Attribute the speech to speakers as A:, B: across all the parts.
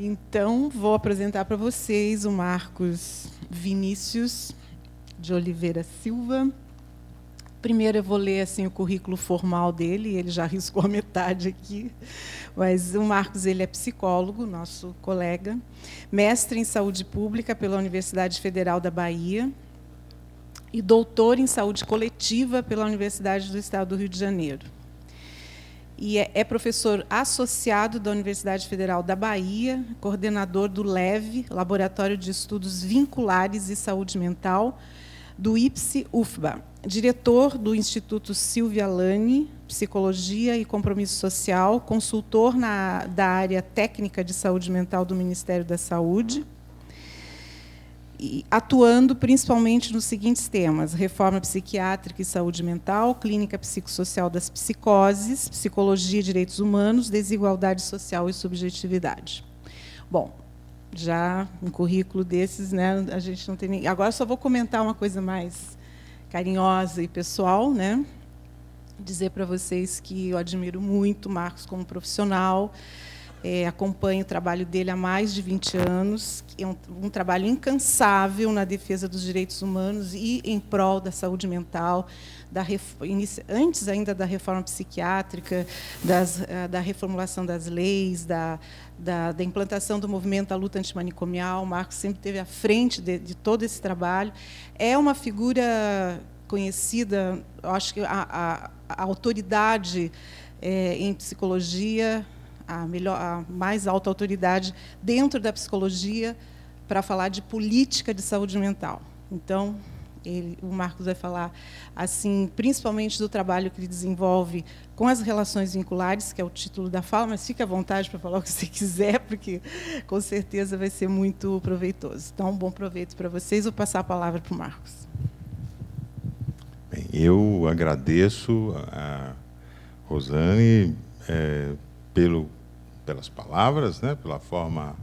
A: Então, vou apresentar para vocês o Marcos Vinícius de Oliveira Silva. Primeiro eu vou ler assim, o currículo formal dele, ele já riscou a metade aqui, mas o Marcos ele é psicólogo, nosso colega, mestre em saúde pública pela Universidade Federal da Bahia e doutor em saúde coletiva pela Universidade do Estado do Rio de Janeiro. E é professor associado da Universidade Federal da Bahia, coordenador do LEV, Laboratório de Estudos Vinculares e Saúde Mental, do IPSE-UFBA, diretor do Instituto Silvia Lani, Psicologia e Compromisso Social, consultor da área técnica de saúde mental do Ministério da Saúde, e atuando principalmente nos seguintes temas: reforma psiquiátrica e saúde mental, clínica psicossocial das psicoses, psicologia e direitos humanos, desigualdade social e subjetividade. Bom, já um currículo desses, né, a gente não tem nem... Agora só vou comentar uma coisa mais carinhosa e pessoal, né? Dizer para vocês que eu admiro muito o Marcos como profissional. Acompanho o trabalho dele há mais de 20 anos, é um trabalho incansável na defesa dos direitos humanos e em prol da saúde mental, antes ainda da reforma psiquiátrica, da reformulação das leis, da implantação do movimento da luta antimanicomial. O Marcos sempre esteve à frente de todo esse trabalho. É uma figura conhecida, eu acho que a autoridade em psicologia, a mais alta autoridade dentro da psicologia para falar de política de saúde mental. Então, o Marcos vai falar assim, principalmente do trabalho que ele desenvolve com as relações vinculares, que é o título da fala, mas fique à vontade para falar o que você quiser, porque com certeza vai ser muito proveitoso. Então, bom proveito para vocês. Vou passar a palavra para o Marcos.
B: Bem, eu agradeço a Rosane pelas palavras, né, pela forma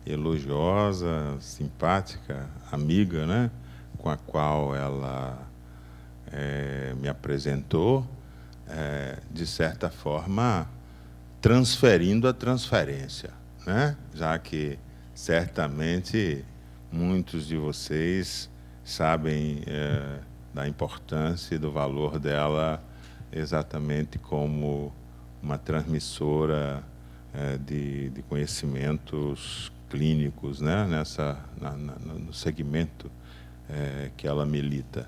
B: elogiosa, simpática, amiga, né, com a qual ela me apresentou, de certa forma, transferindo a transferência, né, já que certamente muitos de vocês sabem da importância e do valor dela exatamente como uma transmissora de conhecimentos clínicos, né, no segmento que ela milita.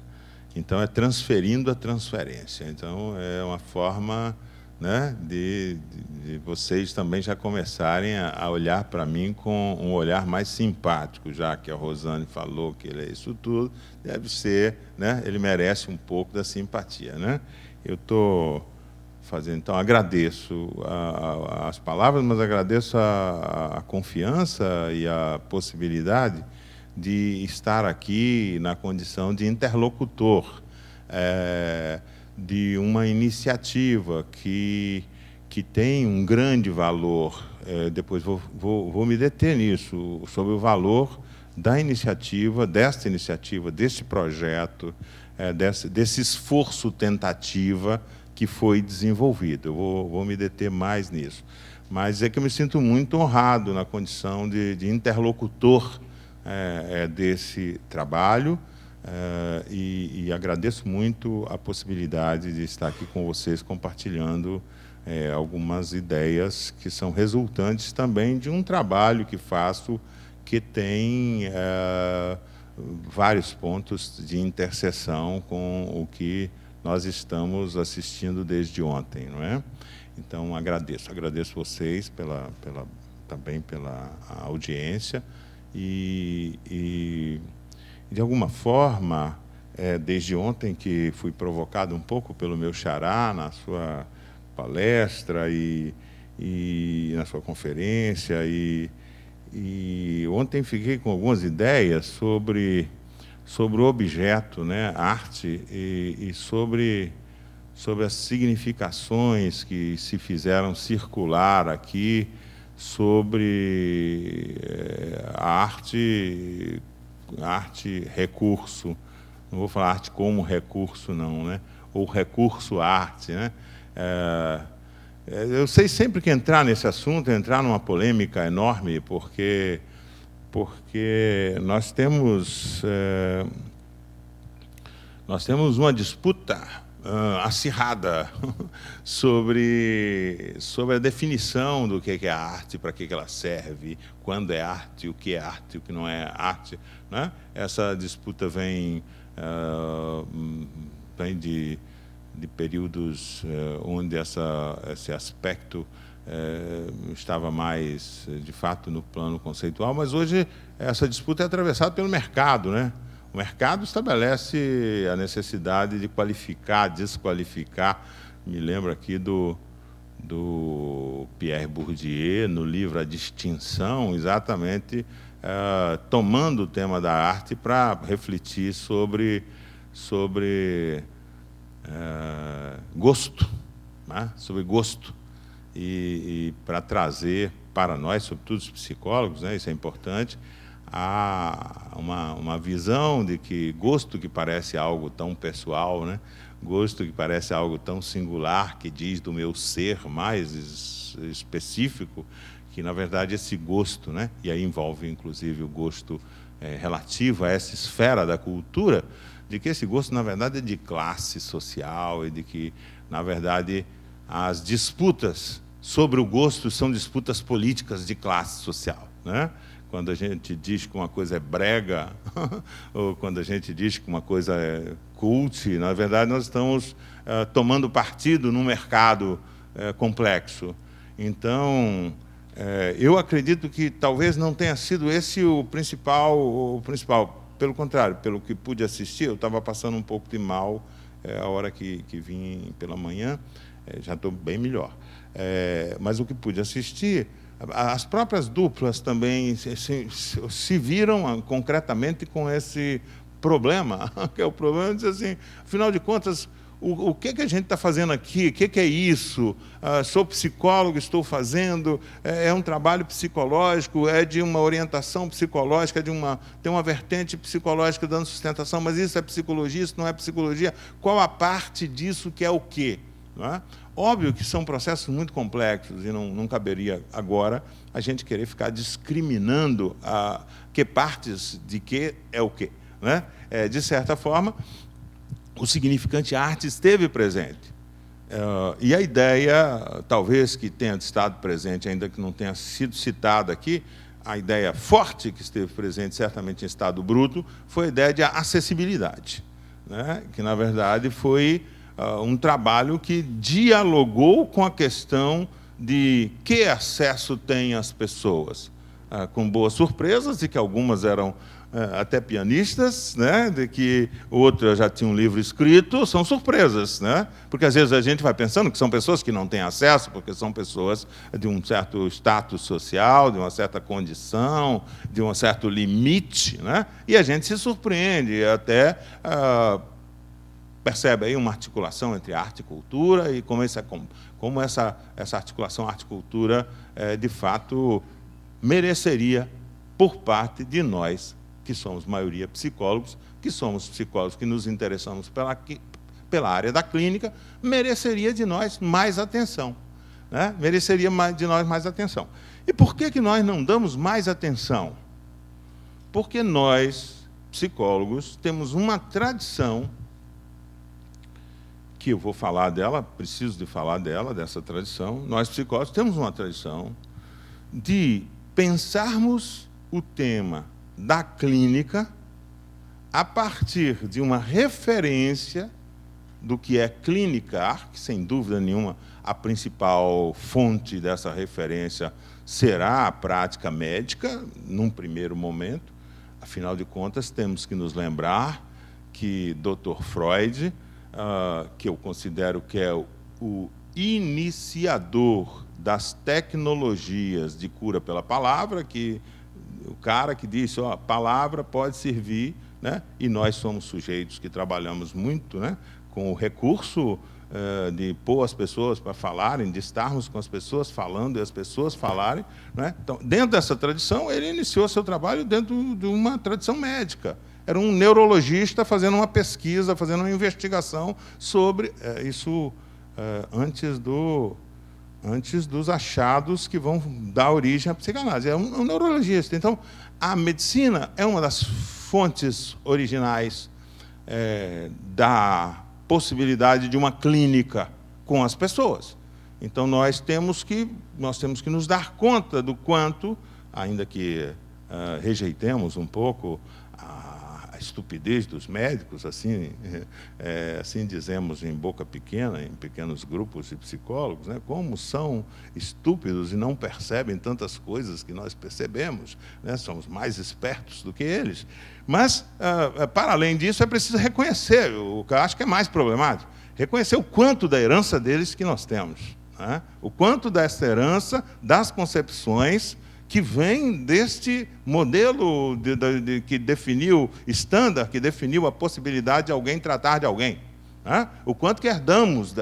B: Então, é transferindo a transferência. Então, é uma forma, né, de vocês também já começarem a olhar para mim com um olhar mais simpático, já que a Rosane falou que ele é isso tudo, deve ser, né, ele merece um pouco da simpatia, né? Eu estou fazendo, então, agradeço as palavras, mas agradeço a confiança e a possibilidade de estar aqui na condição de interlocutor de uma iniciativa que tem um grande valor. Depois vou me deter nisso, sobre o valor da iniciativa, desta iniciativa, deste projeto, desse esforço tentativa que foi desenvolvido. Eu vou me deter mais nisso. Mas é que eu me sinto muito honrado na condição de interlocutor desse trabalho, e agradeço muito a possibilidade de estar aqui com vocês compartilhando algumas ideias que são resultantes também de um trabalho que faço que tem vários pontos de interseção com o que nós estamos assistindo desde ontem, não é? Então, agradeço vocês também pela audiência e de alguma forma, desde ontem que fui provocado um pouco pelo meu xará na sua palestra e na sua conferência, e ontem fiquei com algumas ideias sobre o objeto, né, arte, e sobre as significações que se fizeram circular aqui sobre a arte recurso. Não vou falar arte como recurso, não, né? Ou recurso arte, né? Eu sei sempre que entrar nesse assunto, entrar numa polêmica enorme, porque nós temos uma disputa acirrada sobre a definição do que é arte, para que ela serve, quando é arte, o que não é arte, né? Essa disputa vem de períodos onde esse aspecto estava mais, de fato, no plano conceitual, mas hoje essa disputa é atravessada pelo mercado, né? O mercado estabelece a necessidade de qualificar, desqualificar. Me lembro aqui do Pierre Bourdieu, no livro A Distinção, exatamente tomando o tema da arte para refletir sobre gosto, né? Sobre gosto, e para trazer para nós, sobretudo os psicólogos, né, isso é importante, uma visão de que gosto, que parece algo tão pessoal, né? Gosto que parece algo tão singular, que diz do meu ser mais específico, que na verdade esse gosto, né? E aí envolve inclusive o gosto relativo a essa esfera da cultura, de que esse gosto na verdade é de classe social, e de que na verdade as disputas sobre o gosto são disputas políticas de classe social, né? Quando a gente diz que uma coisa é brega, ou quando a gente diz que uma coisa é cult, na verdade nós estamos tomando partido num mercado complexo. Então, eu acredito que talvez não tenha sido esse o principal. Pelo contrário, pelo que pude assistir, eu estava passando um pouco de mal a hora que vim pela manhã, já estou bem melhor. Mas o que pude assistir, as próprias duplas também se viram concretamente com esse problema, que é o problema de dizer assim, afinal de contas, o que a gente está fazendo aqui? O que é isso? Sou psicólogo, estou fazendo, é um trabalho psicológico, é de uma orientação psicológica, tem uma vertente psicológica dando sustentação, mas isso é psicologia, isso não é psicologia. Qual a parte disso que é o quê? Não é? Óbvio que são processos muito complexos e não caberia agora a gente querer ficar discriminando que partes de que é o quê, né? De certa forma, o significante arte esteve presente. E a ideia, talvez que tenha estado presente, ainda que não tenha sido citada aqui, a ideia forte que esteve presente, certamente em estado bruto, foi a ideia de acessibilidade, né? Que, na verdade, foi um trabalho que dialogou com a questão de que acesso têm as pessoas, com boas surpresas, e que algumas eram até pianistas, né? De que outras já tinham um livro escrito, são surpresas, né? Porque às vezes a gente vai pensando que são pessoas que não têm acesso, porque são pessoas de um certo status social, de uma certa condição, de um certo limite, né? E a gente se surpreende, até percebe aí uma articulação entre arte e cultura, e como essa articulação arte e cultura, de fato, mereceria, por parte de nós, que somos maioria psicólogos, que nos interessamos pela área da clínica, mereceria de nós mais atenção, né? Mereceria de nós mais atenção. E por que nós não damos mais atenção? Porque nós, psicólogos, temos uma tradição, que eu vou falar dela, preciso de falar dela, dessa tradição. Nós, psicólogos, temos uma tradição de pensarmos o tema da clínica a partir de uma referência do que é clinicar, que, sem dúvida nenhuma, a principal fonte dessa referência será a prática médica, num primeiro momento. Afinal de contas, temos que nos lembrar que Dr. Freud, que eu considero que é o iniciador das tecnologias de cura pela palavra, o cara que disse, a palavra pode servir, né? E nós somos sujeitos que trabalhamos muito, né, com o recurso de pôr as pessoas para falarem, de estarmos com as pessoas falando e as pessoas falarem, né? Então, dentro dessa tradição, ele iniciou seu trabalho dentro de uma tradição médica. Era um neurologista fazendo uma pesquisa, fazendo uma investigação sobre isso, antes do antes dos achados que vão dar origem à psicanálise. É um neurologista. Então, a medicina é uma das fontes originais da possibilidade de uma clínica com as pessoas. Então, nós temos que nos dar conta do quanto, ainda que rejeitemos um pouco a estupidez dos médicos, assim dizemos em boca pequena, em pequenos grupos de psicólogos, né, como são estúpidos e não percebem tantas coisas que nós percebemos, né, somos mais espertos do que eles. Mas, para além disso, é preciso reconhecer, o que eu acho que é mais problemático, reconhecer o quanto da herança deles que nós temos, né, o quanto dessa herança, das concepções que vem deste modelo que definiu estándar, que definiu a possibilidade de alguém tratar de alguém, né? O quanto que herdamos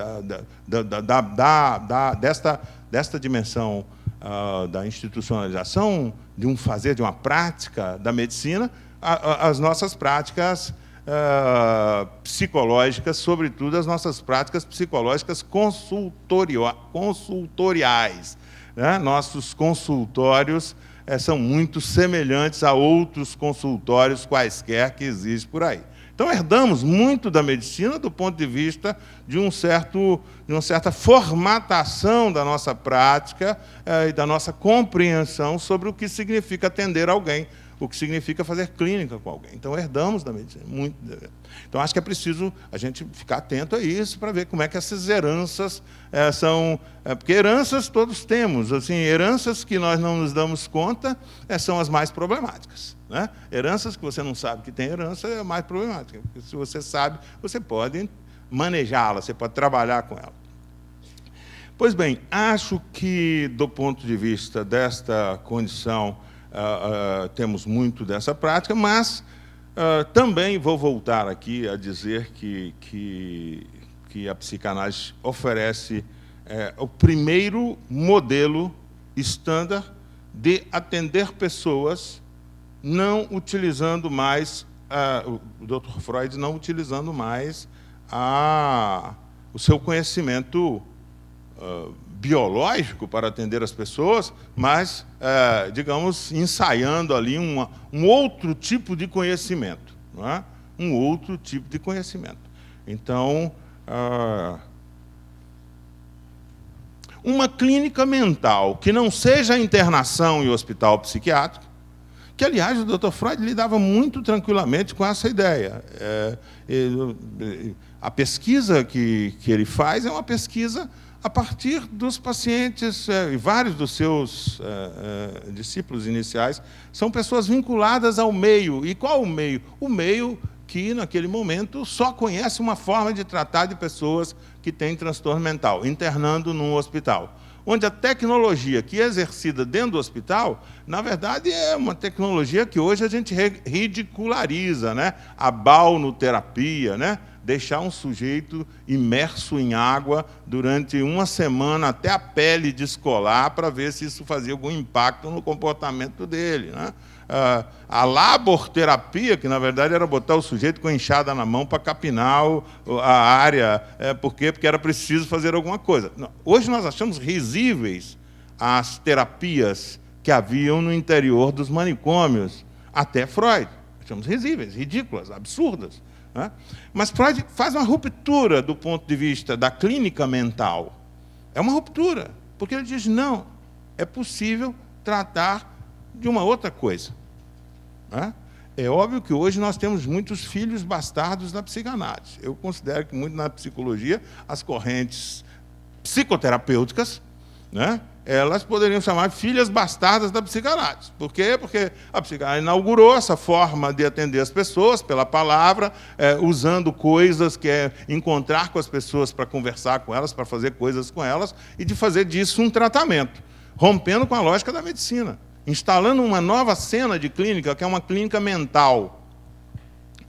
B: desta dimensão da institucionalização, de um fazer, de uma prática da medicina, as nossas práticas psicológicas, sobretudo as nossas práticas psicológicas consultoriais. Nossos consultórios são muito semelhantes a outros consultórios quaisquer que existem por aí. Então, herdamos muito da medicina do ponto de vista de uma certa formatação da nossa prática e da nossa compreensão sobre o que significa atender alguém, o que significa fazer clínica com alguém. Então, herdamos da medicina muito. Então, acho que é preciso a gente ficar atento a isso para ver como é que essas heranças são... porque heranças todos temos. Assim, heranças que nós não nos damos conta são as mais problemáticas, né? Heranças que você não sabe que tem herança é a mais problemática. Porque se você sabe, você pode manejá-la, você pode trabalhar com ela. Pois bem, acho que, do ponto de vista desta condição, temos muito dessa prática, mas também vou voltar aqui a dizer que a psicanálise oferece o primeiro modelo estándar de atender pessoas não utilizando mais, o Dr. Freud não utilizando mais o seu conhecimento biológico para atender as pessoas, mas, digamos, ensaiando ali um outro tipo de conhecimento, não é? Um outro tipo de conhecimento. Então, uma clínica mental que não seja internação em hospital psiquiátrico, que, aliás, o Dr. Freud lidava muito tranquilamente com essa ideia. A pesquisa que ele faz é uma pesquisa a partir dos pacientes, e vários dos seus discípulos iniciais são pessoas vinculadas ao meio. E qual o meio? O meio que, naquele momento, só conhece uma forma de tratar de pessoas que têm transtorno mental, internando num hospital. Onde a tecnologia que é exercida dentro do hospital, na verdade, é uma tecnologia que hoje a gente ridiculariza, né? A balneoterapia, né? Deixar um sujeito imerso em água durante uma semana até a pele descolar para ver se isso fazia algum impacto no comportamento dele, né? A laborterapia, que na verdade era botar o sujeito com a enxada na mão para capinar a área, por quê? Porque era preciso fazer alguma coisa. Hoje nós achamos risíveis as terapias que haviam no interior dos manicômios, até Freud. Achamos risíveis, ridículas, absurdas. Mas Freud faz uma ruptura do ponto de vista da clínica mental. É uma ruptura, porque ele diz, não, é possível tratar de uma outra coisa. É óbvio que hoje nós temos muitos filhos bastardos da psicanálise. Eu considero que muito na psicologia, as correntes psicoterapêuticas, né, elas poderiam chamar filhas bastardas da psicanálise. Por quê? Porque a psicanálise inaugurou essa forma de atender as pessoas pela palavra, usando coisas que é encontrar com as pessoas para conversar com elas, para fazer coisas com elas, e de fazer disso um tratamento, rompendo com a lógica da medicina, instalando uma nova cena de clínica, que é uma clínica mental.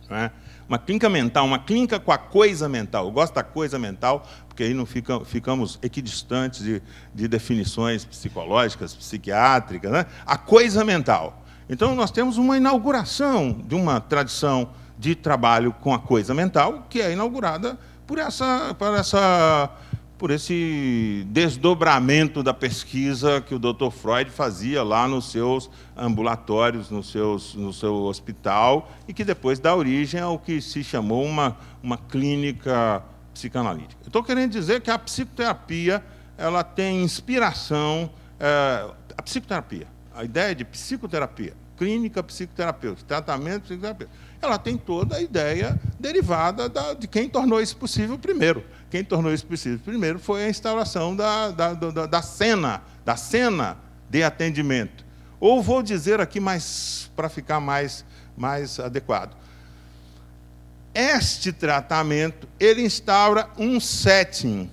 B: Né? Uma clínica mental, uma clínica com a coisa mental. Eu gosto da coisa mental, porque aí não ficamos equidistantes de definições psicológicas, psiquiátricas, né? A coisa mental. Então, nós temos uma inauguração de uma tradição de trabalho com a coisa mental, que é inaugurada por por esse desdobramento da pesquisa que o Dr. Freud fazia lá nos seus ambulatórios, no seu hospital, e que depois dá origem ao que se chamou uma clínica psicanalítica. Eu estou querendo dizer que a psicoterapia ela tem inspiração, a psicoterapia, a ideia de psicoterapia, clínica psicoterapêutica, tratamento psicoterapêutico, ela tem toda a ideia derivada de quem tornou isso possível primeiro. Quem tornou isso possível primeiro foi a instauração da cena de atendimento. Ou vou dizer aqui, para ficar mais adequado, este tratamento ele instaura um setting.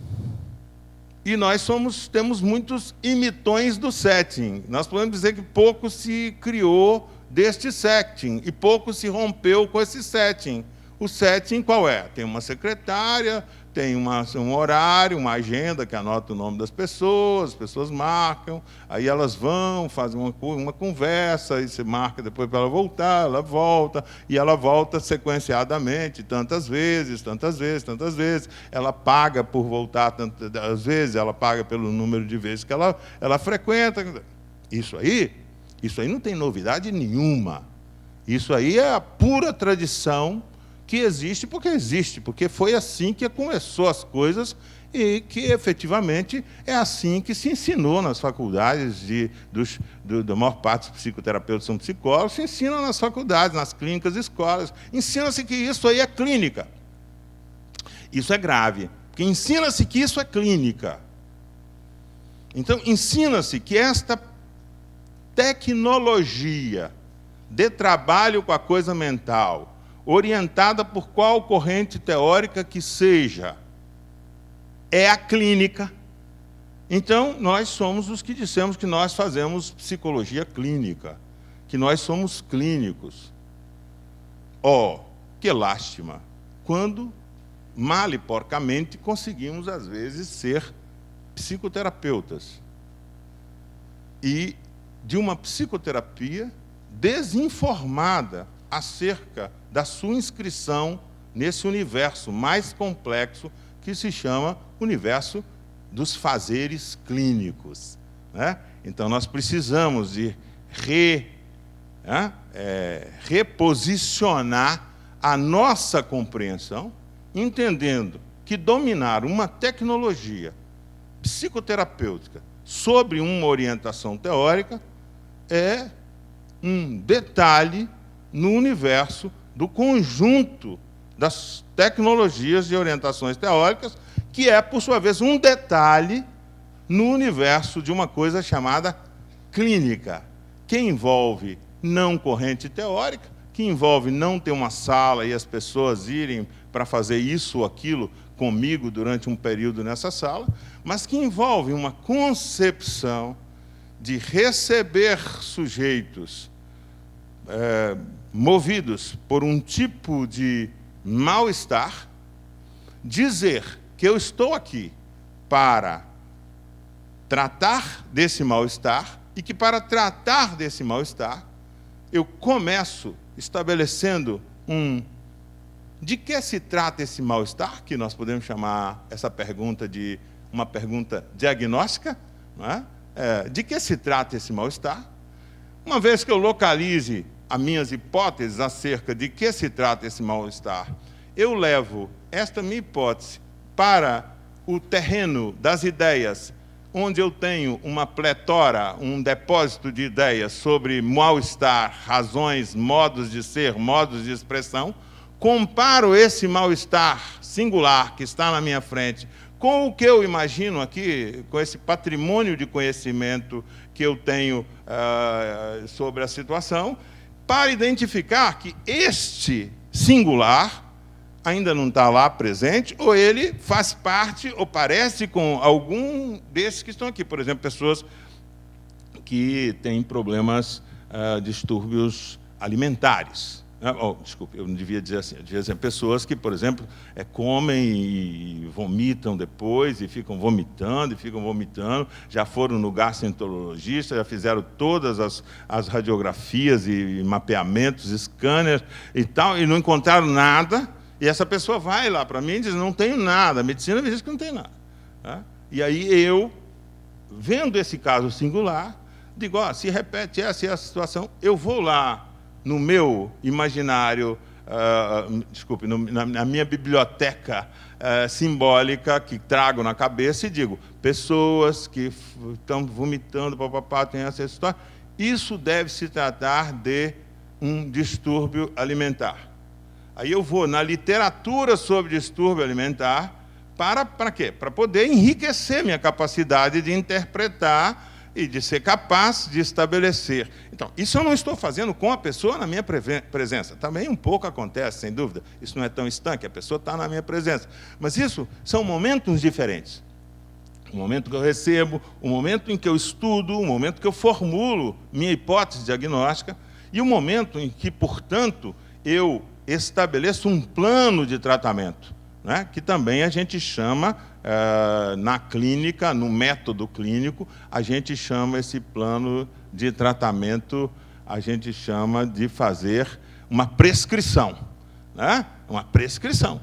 B: E nós temos muitos imitões do setting. Nós podemos dizer que pouco se criou deste setting e pouco se rompeu com esse setting. O setting qual é? Tem uma secretária, tem um horário, uma agenda que anota o nome das pessoas, as pessoas marcam, aí elas vão, fazem uma conversa, aí você marca depois para ela voltar, ela volta, e ela volta sequenciadamente, tantas vezes, ela paga por voltar tantas vezes, ela paga pelo número de vezes que ela frequenta. Isso aí não tem novidade nenhuma. Isso aí é a pura tradição que existe, porque foi assim que começou as coisas e que, efetivamente, é assim que se ensinou nas faculdades, da maior parte dos psicoterapeutas são psicólogos, se ensinam nas faculdades, nas clínicas, escolas. Ensina-se que isso aí é clínica. Isso é grave, porque ensina-se que isso é clínica. Então, ensina-se que esta tecnologia de trabalho com a coisa mental, orientada por qual corrente teórica que seja, é a clínica. Então, nós somos os que dissemos que nós fazemos psicologia clínica, que nós somos clínicos. Que lástima, quando, mal e porcamente, conseguimos, às vezes, ser psicoterapeutas. E de uma psicoterapia desinformada acerca da sua inscrição nesse universo mais complexo que se chama universo dos fazeres clínicos, né? Então, nós precisamos de reposicionar a nossa compreensão, entendendo que dominar uma tecnologia psicoterapêutica sobre uma orientação teórica é um detalhe no universo do conjunto das tecnologias de orientações teóricas, que é, por sua vez, um detalhe no universo de uma coisa chamada clínica, que envolve não corrente teórica, que envolve não ter uma sala e as pessoas irem para fazer isso ou aquilo comigo durante um período nessa sala, mas que envolve uma concepção de receber sujeitos movidos por um tipo de mal-estar, dizer que eu estou aqui para tratar desse mal-estar e que, para tratar desse mal-estar, eu começo estabelecendo de que se trata esse mal-estar, que nós podemos chamar essa pergunta de uma pergunta diagnóstica, não é? De que se trata esse mal-estar? Uma vez que eu localize as minhas hipóteses acerca de que se trata esse mal-estar, eu levo esta minha hipótese para o terreno das ideias, onde eu tenho uma pletora, um depósito de ideias sobre mal-estar, razões, modos de ser, modos de expressão, comparo esse mal-estar singular que está na minha frente com o que eu imagino aqui, com esse patrimônio de conhecimento que eu tenho sobre a situação, para identificar que este singular ainda não está lá presente, ou ele faz parte, ou parece com algum desses que estão aqui. Por exemplo, pessoas que têm problemas, distúrbios alimentares. Desculpe, eu não devia dizer assim. Eu devia dizer pessoas que, por exemplo, comem e vomitam depois, e ficam vomitando, já foram no gastroenterologista, já fizeram todas as radiografias e mapeamentos, scanners e tal, e não encontraram nada, e essa pessoa vai lá para mim e diz, não tenho nada, a medicina me diz que não tem nada. né? E aí eu, vendo esse caso singular, digo, se repete essa e essa situação, eu vou lá no meu imaginário, na minha biblioteca simbólica que trago na cabeça e digo, pessoas que estão vomitando, papapá, tem essa história, isso deve se tratar de um distúrbio alimentar. Aí eu vou na literatura sobre distúrbio alimentar para quê? Para poder enriquecer minha capacidade de interpretar e de ser capaz de estabelecer. Então, isso eu não estou fazendo com a pessoa na minha presença. Também um pouco acontece, sem dúvida. Isso não é tão estanque, a pessoa está na minha presença. Mas isso são momentos diferentes. O momento que eu recebo, o momento em que eu estudo, o momento que eu formulo minha hipótese diagnóstica e o momento em que, portanto, eu estabeleço um plano de tratamento, né, que também a gente chama, na clínica, no método clínico, a gente chama esse plano de tratamento, a gente chama de fazer uma prescrição. Né? Uma prescrição.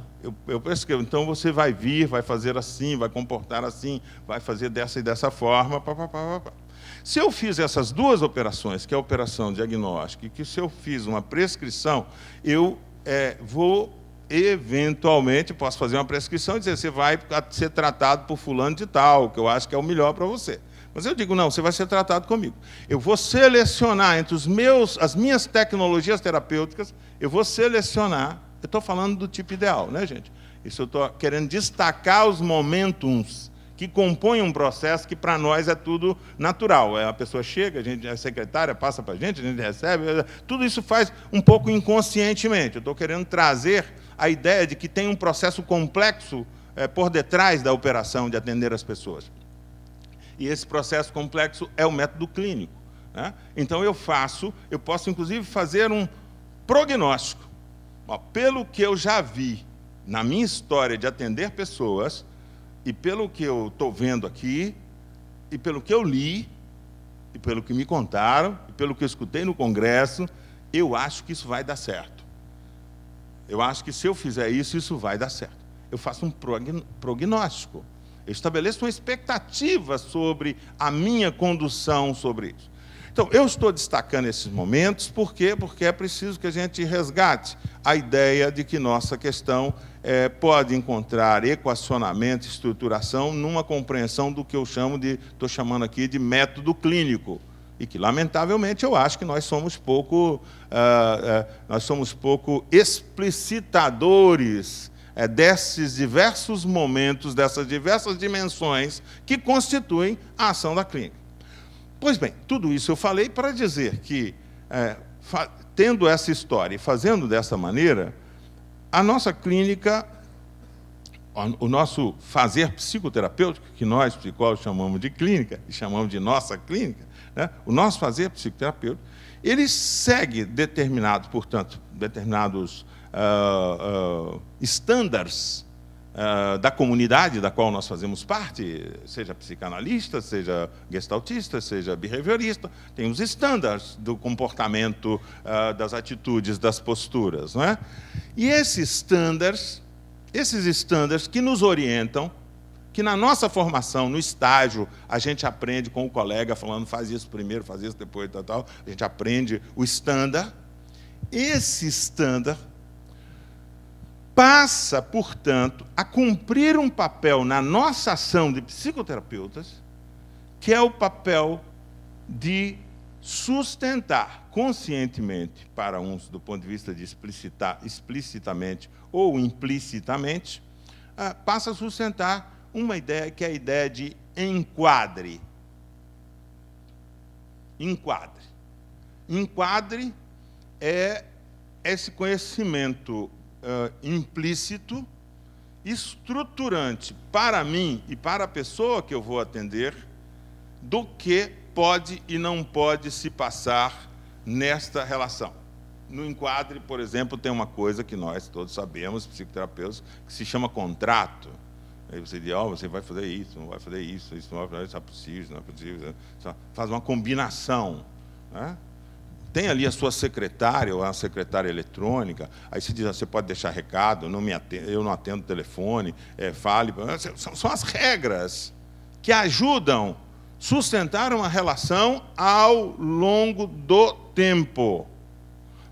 B: Eu prescrevo, então você vai vir, vai fazer assim, vai comportar assim, vai fazer dessa e dessa forma. Se eu fiz essas duas operações, que é a operação diagnóstica, e que se eu fiz uma prescrição, eu vou, eventualmente, posso fazer uma prescrição e dizer, você vai ser tratado por fulano de tal, que eu acho que é o melhor para você. Mas eu digo, não, você vai ser tratado comigo. Eu vou selecionar entre as minhas tecnologias terapêuticas, eu vou selecionar, eu estou falando do tipo ideal, né, gente? Isso eu estou querendo destacar os momentums que compõem um processo que, para nós, é tudo natural. A pessoa chega, a secretária passa para a gente recebe, tudo isso faz um pouco inconscientemente. Eu estou querendo trazer a ideia de que tem um processo complexo por detrás da operação de atender as pessoas. E esse processo complexo é o método clínico. Né? Então, eu posso, inclusive, fazer um prognóstico. Pelo que eu já vi na minha história de atender pessoas, e pelo que eu estou vendo aqui, e pelo que eu li, e pelo que me contaram, e pelo que eu escutei no congresso, eu acho que isso vai dar certo. Eu acho que se eu fizer isso, isso vai dar certo. Eu faço um prognóstico. Eu estabeleço uma expectativa sobre a minha condução sobre isso. Então, eu estou destacando esses momentos, por quê? Porque é preciso que a gente resgate a ideia de que nossa questão pode encontrar equacionamento, estruturação, numa compreensão do que eu estou chamando aqui de método clínico. E que, lamentavelmente, eu acho que nós somos pouco explicitadores desses diversos momentos, dessas diversas dimensões que constituem a ação da clínica. Pois bem, tudo isso eu falei para dizer que, tendo essa história e fazendo dessa maneira, a nossa clínica, o nosso fazer psicoterapêutico, que nós, psicólogos, chamamos de clínica, e chamamos de nossa clínica, né? O nosso fazer psicoterapêutico, ele segue determinados estándares da comunidade da qual nós fazemos parte, seja psicanalista, seja gestaltista, seja behaviorista, tem os estándares do comportamento, das atitudes, das posturas. Não é? E esses estándares que nos orientam, que na nossa formação, no estágio, a gente aprende com o colega, falando, faz isso primeiro, faz isso depois, tal, a gente aprende o estándar. Esse estándar passa, portanto, a cumprir um papel na nossa ação de psicoterapeutas, que é o papel de sustentar conscientemente, para uns do ponto de vista de explicitar explicitamente ou implicitamente, passa a sustentar uma ideia que é a ideia de enquadre. Enquadre é esse conhecimento implícito, estruturante para mim e para a pessoa que eu vou atender, do que pode e não pode se passar nesta relação. No enquadre, por exemplo, tem uma coisa que nós todos sabemos, psicoterapeutas, que se chama contrato. Aí você diz, você vai fazer isso, não vai fazer isso não vai fazer isso, é possível, não é possível. Faz uma combinação. Né? tem ali a sua secretária, ou a secretária eletrônica, aí se diz, você pode deixar recado, eu não atendo telefone, fale. São as regras que ajudam a sustentar uma relação ao longo do tempo.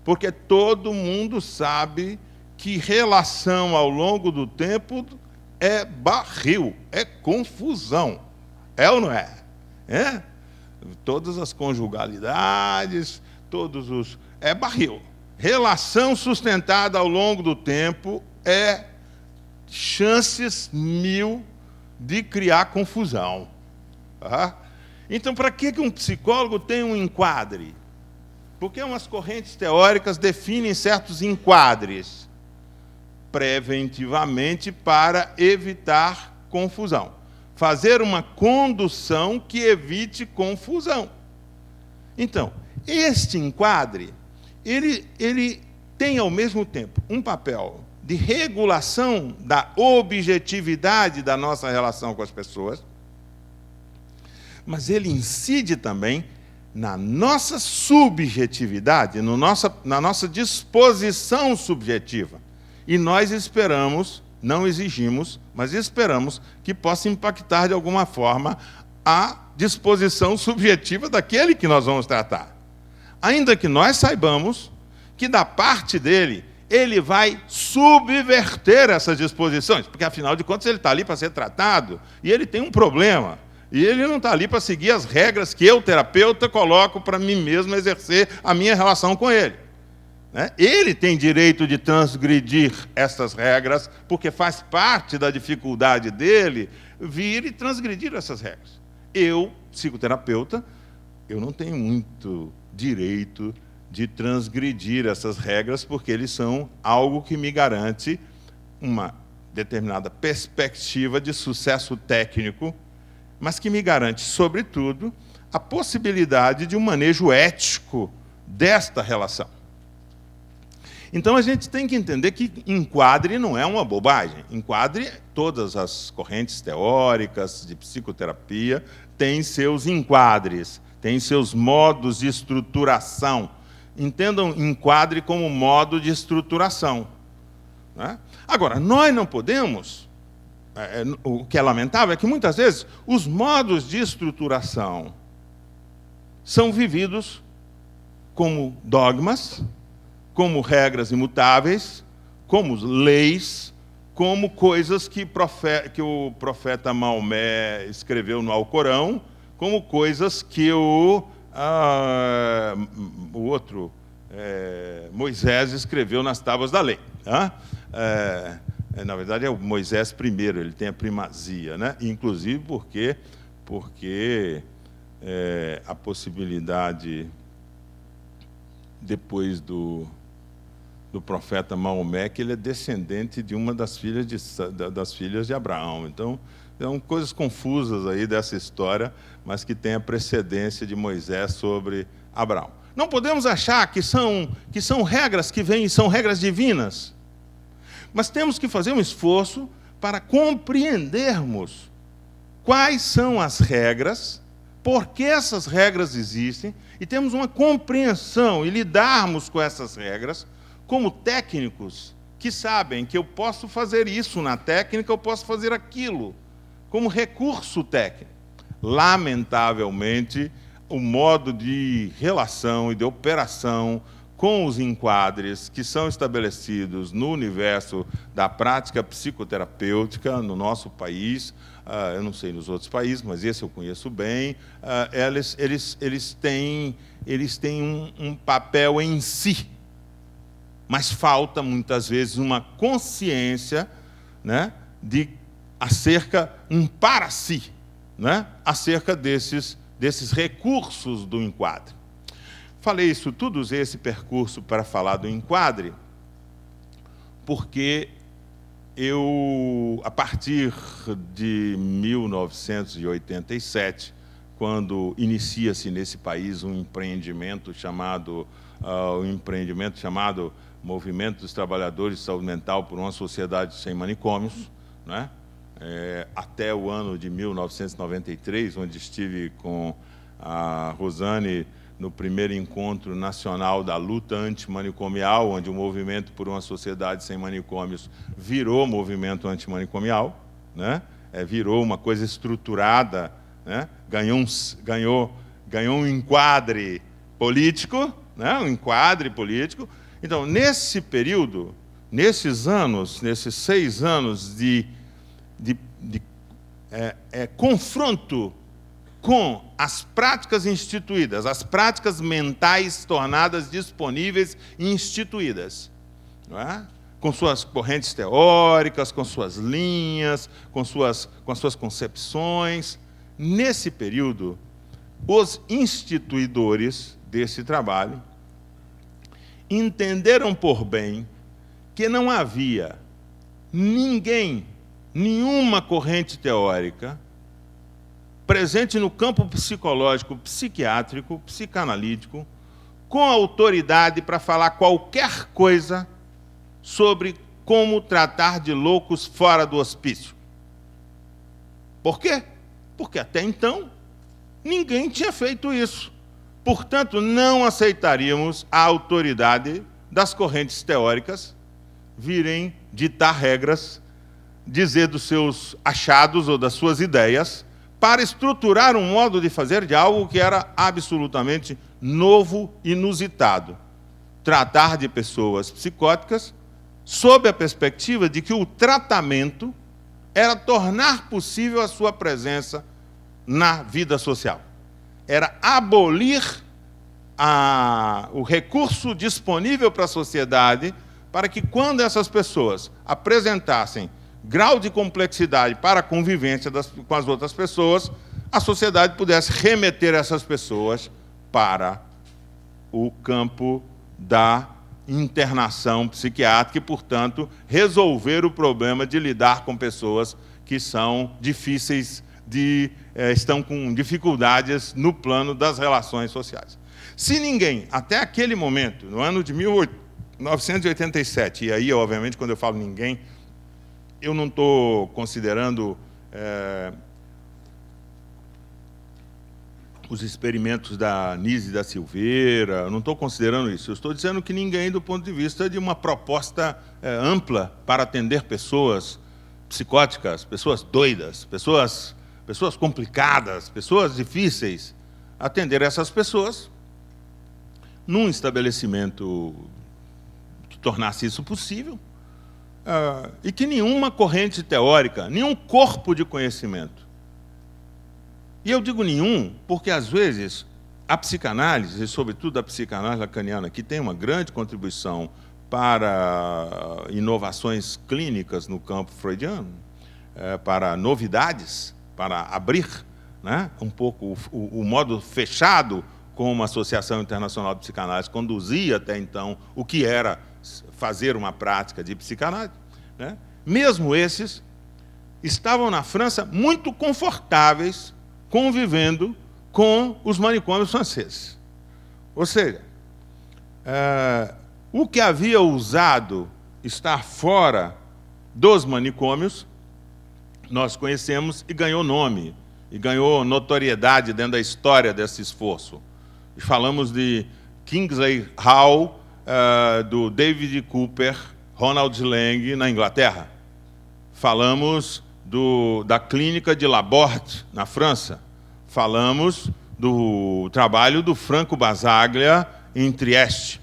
B: Porque todo mundo sabe que relação ao longo do tempo é barril, é confusão. É ou não é? Todas as conjugalidades, é barril. Relação sustentada ao longo do tempo é chances 1000 de criar confusão. Tá? Então, para que um psicólogo tem um enquadre? Porque umas correntes teóricas definem certos enquadres preventivamente para evitar confusão. Fazer uma condução que evite confusão. Então, este enquadre, ele tem, ao mesmo tempo, um papel de regulação da objetividade da nossa relação com as pessoas, mas ele incide também na nossa subjetividade, na nossa disposição subjetiva. E nós esperamos, não exigimos, mas esperamos que possa impactar de alguma forma a disposição subjetiva daquele que nós vamos tratar. Ainda que nós saibamos que da parte dele, ele vai subverter essas disposições, porque afinal de contas ele está ali para ser tratado e ele tem um problema. E ele não está ali para seguir as regras que eu, terapeuta, coloco para mim mesmo exercer a minha relação com ele. Ele tem direito de transgredir essas regras, porque faz parte da dificuldade dele vir e transgredir essas regras. Eu, psicoterapeuta, eu não tenho muito direito de transgredir essas regras, porque eles são algo que me garante uma determinada perspectiva de sucesso técnico, mas que me garante, sobretudo, a possibilidade de um manejo ético desta relação. Então, a gente tem que entender que enquadre não é uma bobagem. Enquadre, todas as correntes teóricas de psicoterapia têm seus enquadres, têm seus modos de estruturação. Entendam enquadre como modo de estruturação. Agora, nós não podemos... O que é lamentável é que, muitas vezes, os modos de estruturação são vividos como dogmas, como regras imutáveis, como leis, como coisas que o profeta Maomé escreveu no Alcorão, como coisas que o outro Moisés escreveu nas tábuas da lei. Na verdade, é o Moisés primeiro, ele tem a primazia, inclusive porque a possibilidade, depois do profeta Maomé, que ele é descendente de uma das filhas de Abraão. Então, são coisas confusas aí dessa história, mas que tem a precedência de Moisés sobre Abraão. Não podemos achar que são regras que vêm, são regras divinas, mas temos que fazer um esforço para compreendermos quais são as regras, por que essas regras existem, e temos uma compreensão e lidarmos com essas regras como técnicos que sabem que eu posso fazer isso na técnica, eu posso fazer aquilo, como recurso técnico. Lamentavelmente, o modo de relação e de operação com os enquadres que são estabelecidos no universo da prática psicoterapêutica no nosso país, eu não sei nos outros países, mas esse eu conheço bem, eles têm um papel em si, mas falta muitas vezes uma consciência, um para si, acerca desses recursos do enquadre. Falei isso tudo, usei esse percurso para falar do enquadre, porque a partir de 1987, quando inicia-se nesse país um empreendimento chamado Movimento dos Trabalhadores de Saúde Mental por uma Sociedade Sem Manicômios, até o ano de 1993, onde estive com a Rosane no primeiro encontro nacional da luta antimanicomial, onde o movimento por uma sociedade sem manicômios virou movimento antimanicomial, né? Virou uma coisa estruturada, né? Ganhou um enquadre político, né? Um enquadre político. Então, nesse período, nesses anos, nesses 6 anos de confronto com as práticas instituídas, as práticas mentais tornadas disponíveis e instituídas, não é? Com suas correntes teóricas, com suas linhas, com suas concepções. Nesse período, os instituidores desse trabalho entenderam por bem que não havia nenhuma corrente teórica presente no campo psicológico, psiquiátrico, psicanalítico, com autoridade para falar qualquer coisa sobre como tratar de loucos fora do hospício. Por quê? Porque até então ninguém tinha feito isso. Portanto, não aceitaríamos a autoridade das correntes teóricas virem ditar regras, dizer dos seus achados ou das suas ideias, para estruturar um modo de fazer de algo que era absolutamente novo, inusitado. Tratar de pessoas psicóticas sob a perspectiva de que o tratamento era tornar possível a sua presença na vida social. Era abolir o recurso disponível para a sociedade para que, quando essas pessoas apresentassem grau de complexidade para a convivência com as outras pessoas, a sociedade pudesse remeter essas pessoas para o campo da internação psiquiátrica e, portanto, resolver o problema de lidar com pessoas que são difíceis, estão com dificuldades no plano das relações sociais. Se ninguém, até aquele momento, no ano de 1987, e aí, obviamente, quando eu falo ninguém, eu não estou considerando os experimentos da Nise da Silveira, eu não estou considerando isso. Eu estou dizendo que ninguém, do ponto de vista de uma proposta ampla para atender pessoas psicóticas, pessoas doidas, pessoas complicadas, pessoas difíceis, atender essas pessoas num estabelecimento que tornasse isso possível, e que nenhuma corrente teórica, nenhum corpo de conhecimento. E eu digo nenhum, porque às vezes a psicanálise, e sobretudo a psicanálise lacaniana, que tem uma grande contribuição para inovações clínicas no campo freudiano, para novidades, para abrir, né, um pouco o modo fechado como uma Associação Internacional de Psicanálise conduzia até então o que era fazer uma prática de psicanálise, né? Mesmo esses estavam na França muito confortáveis convivendo com os manicômios franceses. Ou seja, o que havia ousado estar fora dos manicômios, nós conhecemos e ganhou nome, e ganhou notoriedade dentro da história desse esforço. E falamos de Kingsley Hall, do David Cooper, Ronald Lang, na Inglaterra. Falamos da clínica de Laborte, na França. Falamos do trabalho do Franco Basaglia, em Trieste.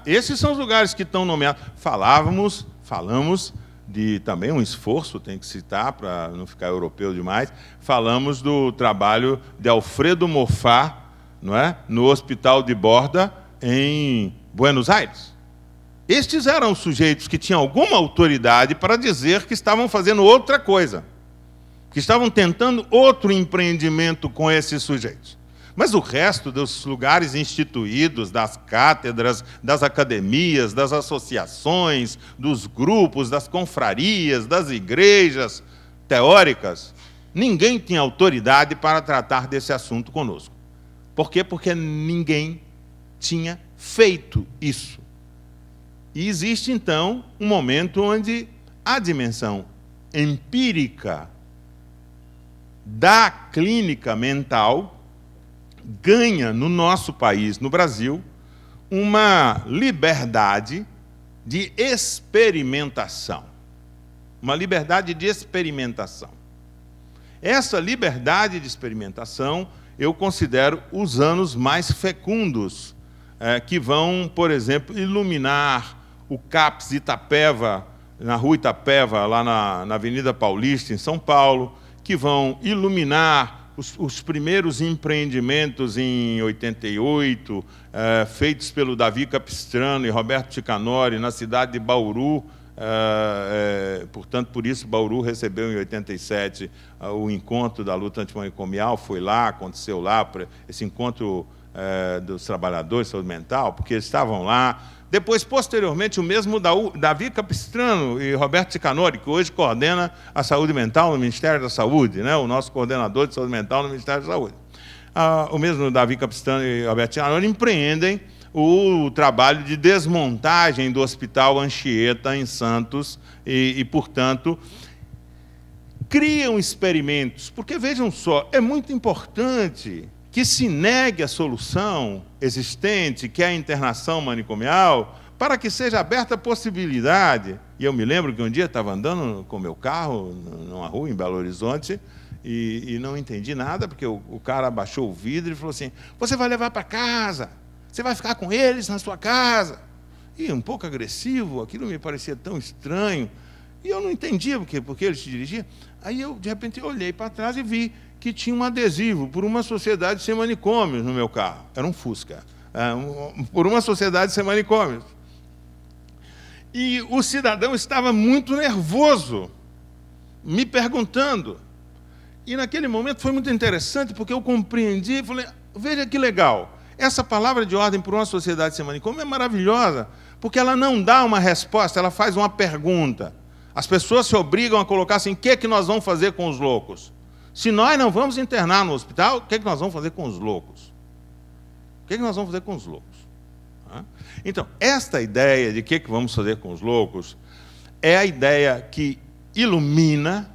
B: Esses são os lugares que estão nomeados. Falamos de também um esforço, tem que citar para não ficar europeu demais, falamos do trabalho de Alfredo Moffat, não é? No Hospital de Borda, em Buenos Aires. Estes eram sujeitos que tinham alguma autoridade para dizer que estavam fazendo outra coisa, que estavam tentando outro empreendimento com esses sujeitos. Mas o resto dos lugares instituídos, das cátedras, das academias, das associações, dos grupos, das confrarias, das igrejas teóricas, ninguém tinha autoridade para tratar desse assunto conosco. Por quê? Porque ninguém tinha feito isso. E existe, então, um momento onde a dimensão empírica da clínica mental ganha no nosso país, no Brasil, uma liberdade de experimentação. Uma liberdade de experimentação. Essa liberdade de experimentação eu considero os anos mais fecundos, que vão, por exemplo, iluminar o CAPS Itapeva, na Rua Itapeva, lá na Avenida Paulista, em São Paulo, que vão iluminar os primeiros empreendimentos em 88, feitos pelo Davi Capistrano e Roberto Ticanori, na cidade de Bauru. Portanto, por isso, Bauru recebeu em 87 o encontro da luta antimanicomial, foi lá, aconteceu lá, esse encontro dos trabalhadores de saúde mental, porque eles estavam lá. Depois, posteriormente, o mesmo Davi Capistrano e Roberto Ticanori, que hoje coordena a saúde mental no Ministério da Saúde, né? O nosso coordenador de saúde mental no Ministério da Saúde. O mesmo Davi Capistrano e Roberto Ticanori empreendem o trabalho de desmontagem do Hospital Anchieta, em Santos, e, portanto, criam experimentos. Porque, vejam só, é muito importante que se negue a solução existente, que é a internação manicomial, para que seja aberta a possibilidade. E eu me lembro que um dia estava andando com meu carro numa rua em Belo Horizonte e não entendi nada, porque o cara abaixou o vidro e falou assim: você vai levar para casa, você vai ficar com eles na sua casa. E um pouco agressivo, aquilo me parecia tão estranho, e eu não entendia porque ele se dirigia. Aí eu, de repente, olhei para trás e vi que tinha um adesivo por uma sociedade sem manicômios no meu carro. Era um Fusca. Por uma sociedade sem manicômios. E o cidadão estava muito nervoso, me perguntando. E naquele momento foi muito interessante, porque eu compreendi e falei: veja que legal, essa palavra de ordem por uma sociedade sem manicômio é maravilhosa, porque ela não dá uma resposta, ela faz uma pergunta. As pessoas se obrigam a colocar assim: o que é que nós vamos fazer com os loucos? Se nós não vamos internar no hospital, o que é que nós vamos fazer com os loucos? O que é que nós vamos fazer com os loucos? Então, esta ideia de o que é que vamos fazer com os loucos é a ideia que ilumina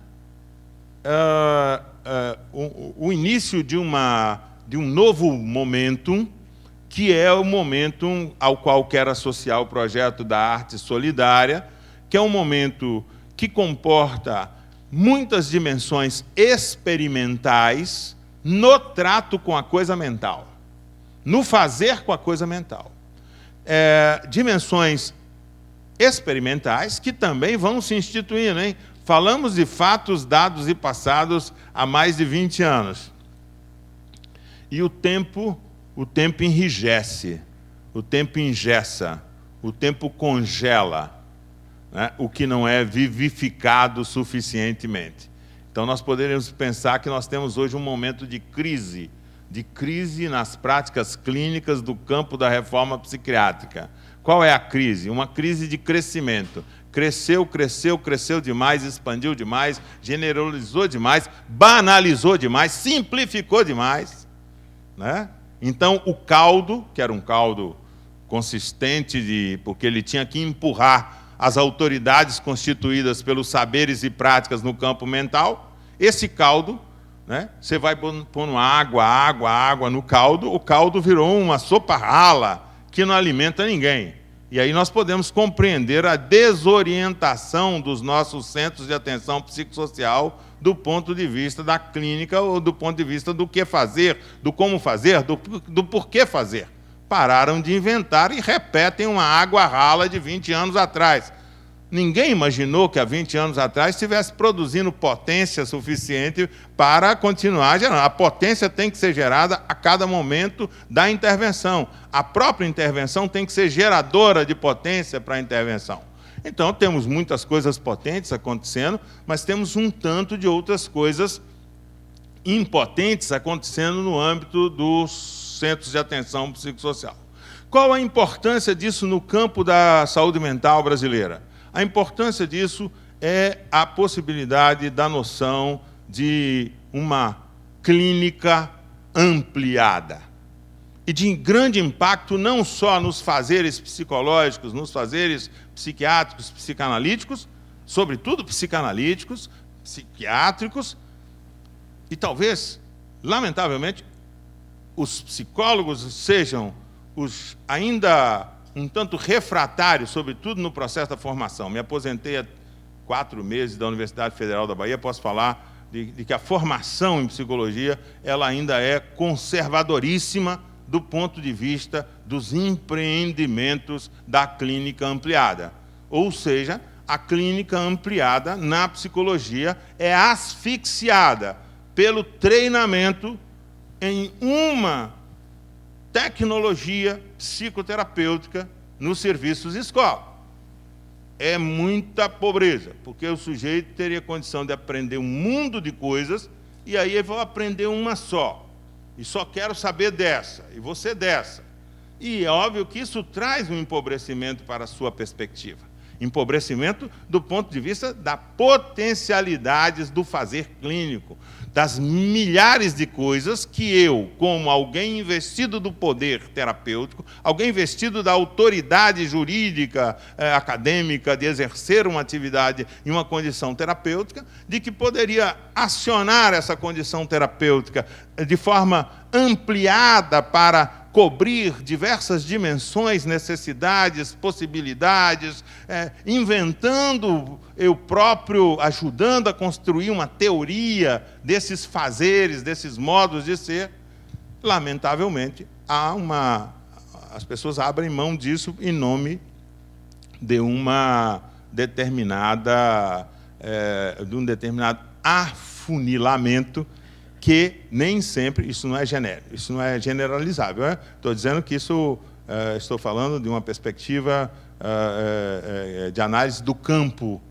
B: o início de um novo momentum, que é o momentum ao qual quero associar o projeto da arte solidária, que é um momento que comporta muitas dimensões experimentais no trato com a coisa mental, no fazer com a coisa mental. Dimensões experimentais que também vão se instituindo, hein? Falamos de fatos dados e passados há mais de 20 anos. E o tempo enrijece, o tempo engessa, o tempo congela, né, o que não é vivificado suficientemente. Então, nós poderíamos pensar que nós temos hoje um momento de crise nas práticas clínicas do campo da reforma psiquiátrica. Qual é a crise? Uma crise de crescimento. Cresceu demais, expandiu demais, generalizou demais, banalizou demais, simplificou demais, né? Então, o caldo, que era um caldo consistente, porque ele tinha que empurrar as autoridades constituídas pelos saberes e práticas no campo mental, esse caldo, né, você vai pondo água no caldo, o caldo virou uma sopa rala que não alimenta ninguém. E aí nós podemos compreender a desorientação dos nossos centros de atenção psicossocial do ponto de vista da clínica ou do ponto de vista do que fazer, do como fazer, do porquê fazer. Pararam de inventar e repetem uma água rala de 20 anos atrás. Ninguém imaginou que há 20 anos atrás estivesse produzindo potência suficiente para continuar gerando. A potência tem que ser gerada a cada momento da intervenção. A própria intervenção tem que ser geradora de potência para a intervenção. Então, temos muitas coisas potentes acontecendo, mas temos um tanto de outras coisas impotentes acontecendo no âmbito dos centros de atenção psicossocial. Qual a importância disso no campo da saúde mental brasileira? A importância disso é a possibilidade da noção de uma clínica ampliada e de grande impacto não só nos fazeres psicológicos, nos fazeres psiquiátricos, psicanalíticos, sobretudo os psicólogos sejam os ainda um tanto refratários, sobretudo no processo da formação. Me aposentei há 4 meses da Universidade Federal da Bahia, posso falar de que a formação em psicologia ela ainda é conservadoríssima do ponto de vista dos empreendimentos da clínica ampliada. Ou seja, a clínica ampliada na psicologia é asfixiada pelo treinamento em uma tecnologia psicoterapêutica nos serviços de escola. É muita pobreza, porque o sujeito teria condição de aprender um mundo de coisas, e aí eu vou aprender uma só, e só quero saber dessa, e você dessa. E é óbvio que isso traz um empobrecimento para a sua perspectiva. Empobrecimento do ponto de vista das potencialidades do fazer clínico, das milhares de coisas que eu, como alguém investido do poder terapêutico, alguém investido da autoridade jurídica, acadêmica, de exercer uma atividade em uma condição terapêutica, de que poderia acionar essa condição terapêutica de forma ampliada para cobrir diversas dimensões, necessidades, possibilidades, inventando eu próprio, ajudando a construir uma teoria desses fazeres, desses modos de ser. Lamentavelmente, as pessoas abrem mão disso em nome de uma determinada, de um determinado afunilamento, que nem sempre, isso não é genérico, isso não é generalizável. Estou dizendo que isso, estou falando de uma perspectiva de análise do campo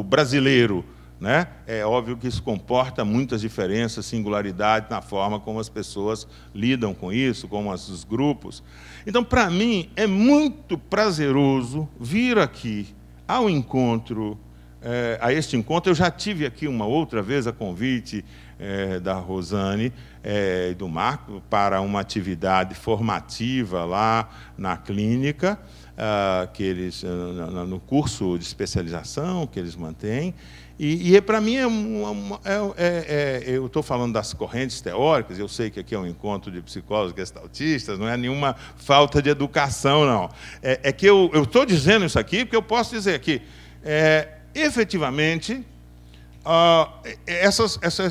B: brasileiro, né? É óbvio que isso comporta muitas diferenças, singularidades na forma como as pessoas lidam com isso, como os grupos. Então, para mim, é muito prazeroso vir aqui ao encontro, a este encontro. Eu já tive aqui uma outra vez a convite da Rosane e do Marco para uma atividade formativa lá na clínica, que eles, no curso de especialização que eles mantêm. E para mim, eu estou falando das correntes teóricas, eu sei que aqui é um encontro de psicólogos gestaltistas, não é nenhuma falta de educação, não. É que eu estou dizendo isso aqui porque eu posso dizer que, efetivamente,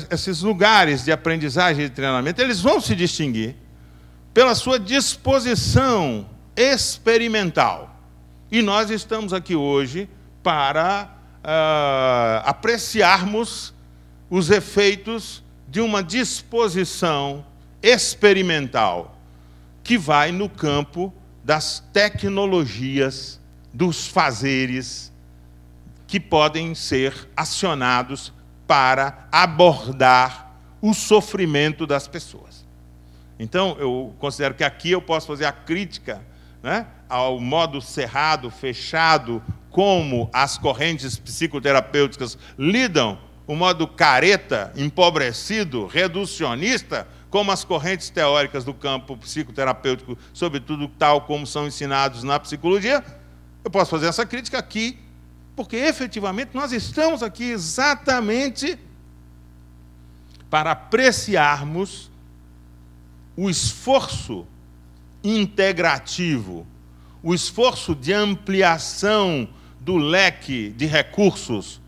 B: esses lugares de aprendizagem e de treinamento, eles vão se distinguir pela sua disposição experimental. E nós estamos aqui hoje para apreciarmos os efeitos de uma disposição experimental que vai no campo das tecnologias, dos fazeres, que podem ser acionados para abordar o sofrimento das pessoas. Então, eu considero que aqui eu posso fazer a crítica, né, ao modo cerrado, fechado, como as correntes psicoterapêuticas lidam, o modo careta, empobrecido, reducionista, como as correntes teóricas do campo psicoterapêutico, sobretudo tal como são ensinados na psicologia. Eu posso fazer essa crítica aqui, porque, efetivamente, nós estamos aqui exatamente para apreciarmos o esforço integrativo, o esforço de ampliação do leque de recursos,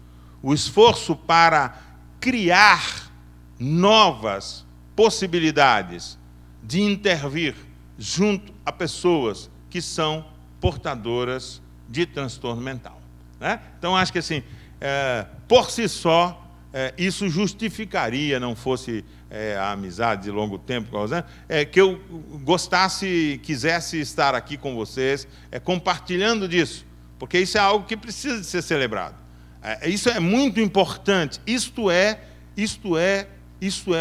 B: o esforço para criar novas possibilidades de intervir junto a pessoas que são portadoras de transtorno mental. Né? Então, acho que, assim, por si só, isso justificaria, não fosse a amizade de longo tempo com a Rosane, que eu quisesse estar aqui com vocês, compartilhando disso, porque isso é algo que precisa de ser celebrado. Isso é muito importante. Isto é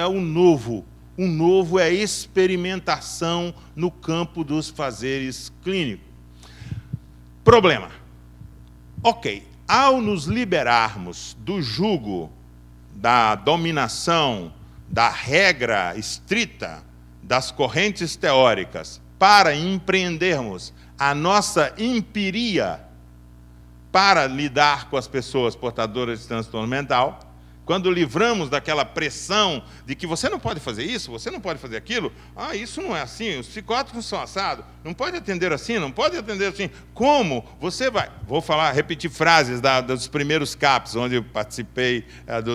B: o novo. O novo é experimentação no campo dos fazeres clínicos. Problema. Ok, ao nos liberarmos do jugo, da dominação, da regra estrita das correntes teóricas, para empreendermos a nossa empiria para lidar com as pessoas portadoras de transtorno mental, quando livramos daquela pressão de que você não pode fazer isso, você não pode fazer aquilo, isso não é assim, os psicóticos são assados, não pode atender assim, não pode atender assim. Como você vai? Vou repetir frases dos primeiros CAPs, onde eu participei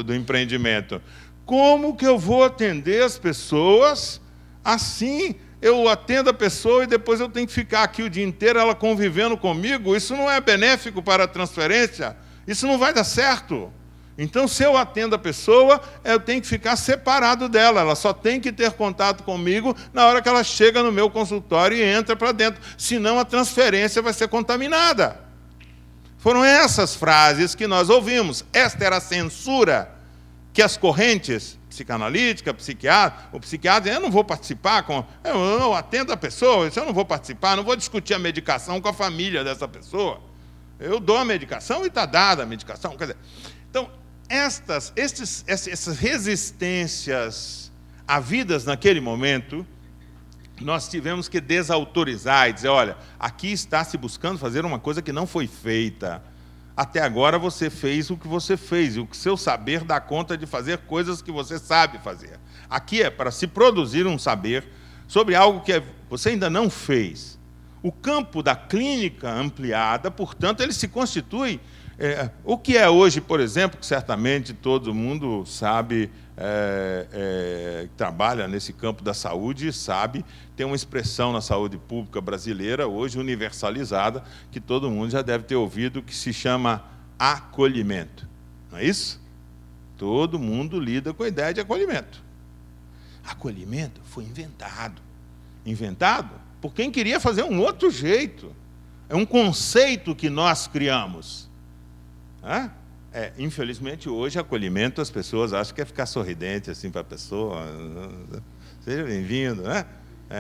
B: do empreendimento. Como que eu vou atender as pessoas assim? Eu atendo a pessoa e depois eu tenho que ficar aqui o dia inteiro ela convivendo comigo? Isso não é benéfico para a transferência, isso não vai dar certo. Então, se eu atendo a pessoa, eu tenho que ficar separado dela. Ela só tem que ter contato comigo na hora que ela chega no meu consultório e entra para dentro. Senão, a transferência vai ser contaminada. Foram essas frases que nós ouvimos. Esta era a censura que as correntes psicanalítica, o psiquiatra, eu não vou participar, eu atendo a pessoa, eu não vou participar, não vou discutir a medicação com a família dessa pessoa. Eu dou a medicação e está dada a medicação. Quer dizer, então, essas resistências havidas naquele momento, nós tivemos que desautorizar e dizer, olha, aqui está se buscando fazer uma coisa que não foi feita. Até agora você fez o que você fez, e o seu saber dá conta de fazer coisas que você sabe fazer. Aqui é para se produzir um saber sobre algo que você ainda não fez. O campo da clínica ampliada, portanto, ele se constitui... o que é hoje, por exemplo, que certamente todo mundo sabe, trabalha nesse campo da saúde, sabe, tem uma expressão na saúde pública brasileira, hoje universalizada, que todo mundo já deve ter ouvido, que se chama acolhimento. Não é isso? Todo mundo lida com a ideia de acolhimento. Acolhimento foi inventado. Inventado por quem queria fazer um outro jeito. É um conceito que nós criamos. Infelizmente, hoje, acolhimento, as pessoas acham que é ficar sorridente assim para a pessoa. Seja bem-vindo, né?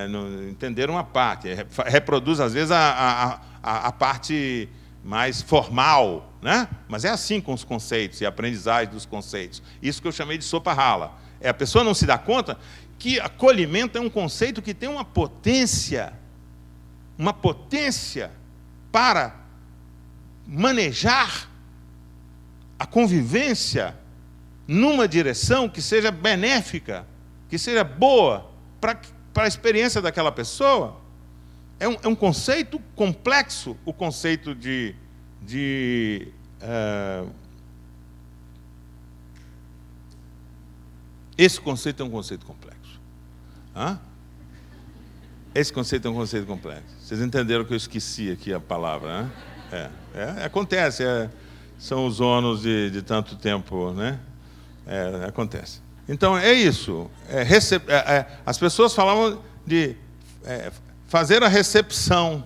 B: Não entenderam uma parte. Reproduz, às vezes, a parte mais formal, né? Mas é assim com os conceitos e a aprendizagem dos conceitos. Isso que eu chamei de sopa rala. A pessoa não se dá conta que acolhimento é um conceito que tem uma potência para manejar a convivência numa direção que seja benéfica, que seja boa para a experiência daquela pessoa. É um conceito complexo, o conceito esse conceito é um conceito complexo. Esse conceito é um conceito complexo. Vocês entenderam que eu esqueci aqui a palavra, né? Acontece, são os ônus de tanto tempo, né? Acontece. Então, é isso. As pessoas falavam de fazer a recepção.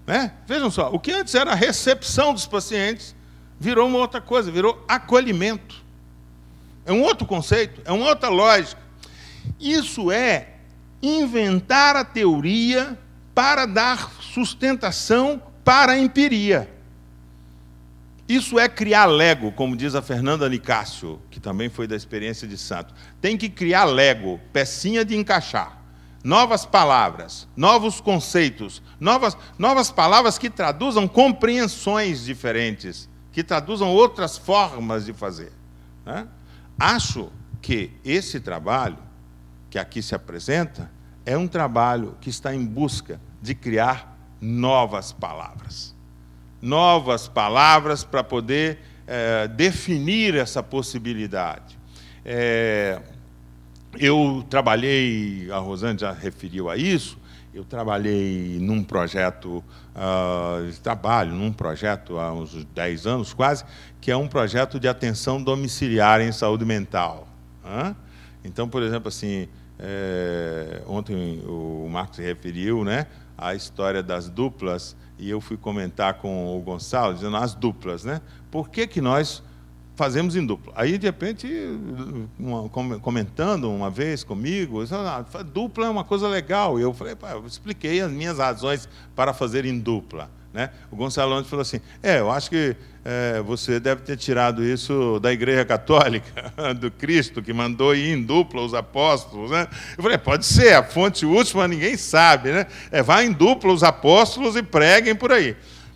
B: Né? Vejam só, o que antes era a recepção dos pacientes, virou uma outra coisa, virou acolhimento. É um outro conceito, é uma outra lógica. Isso é inventar a teoria para dar sustentação para a empiria. Isso é criar Lego, como diz a Fernanda Nicásio, que também foi da experiência de santo. Tem que criar Lego, pecinha de encaixar. Novas palavras, novos conceitos, novas palavras que traduzam compreensões diferentes, que traduzam outras formas de fazer. Né? Acho que esse trabalho, que aqui se apresenta, é um trabalho que está em busca de criar novas palavras. Novas palavras para poder definir essa possibilidade. Eu trabalhei, a Rosane já referiu a isso, eu trabalhei num projeto, trabalho num projeto há uns 10 anos quase, que é um projeto de atenção domiciliar em saúde mental. Então, por exemplo, assim, ontem o Marcos se referiu, né, à história das duplas, e eu fui comentar com o Gonçalo, dizendo as duplas, né? Por que nós fazemos em dupla? Aí, de repente, comentando uma vez comigo, dupla é uma coisa legal. E eu falei, eu expliquei as minhas razões para fazer em dupla. Né? O Gonçalo antes falou assim, eu acho que você deve ter tirado isso da Igreja Católica, do Cristo, que mandou ir em dupla os apóstolos. Né? Eu falei, pode ser, a fonte última ninguém sabe. Né? Vá em dupla os apóstolos e preguem por aí.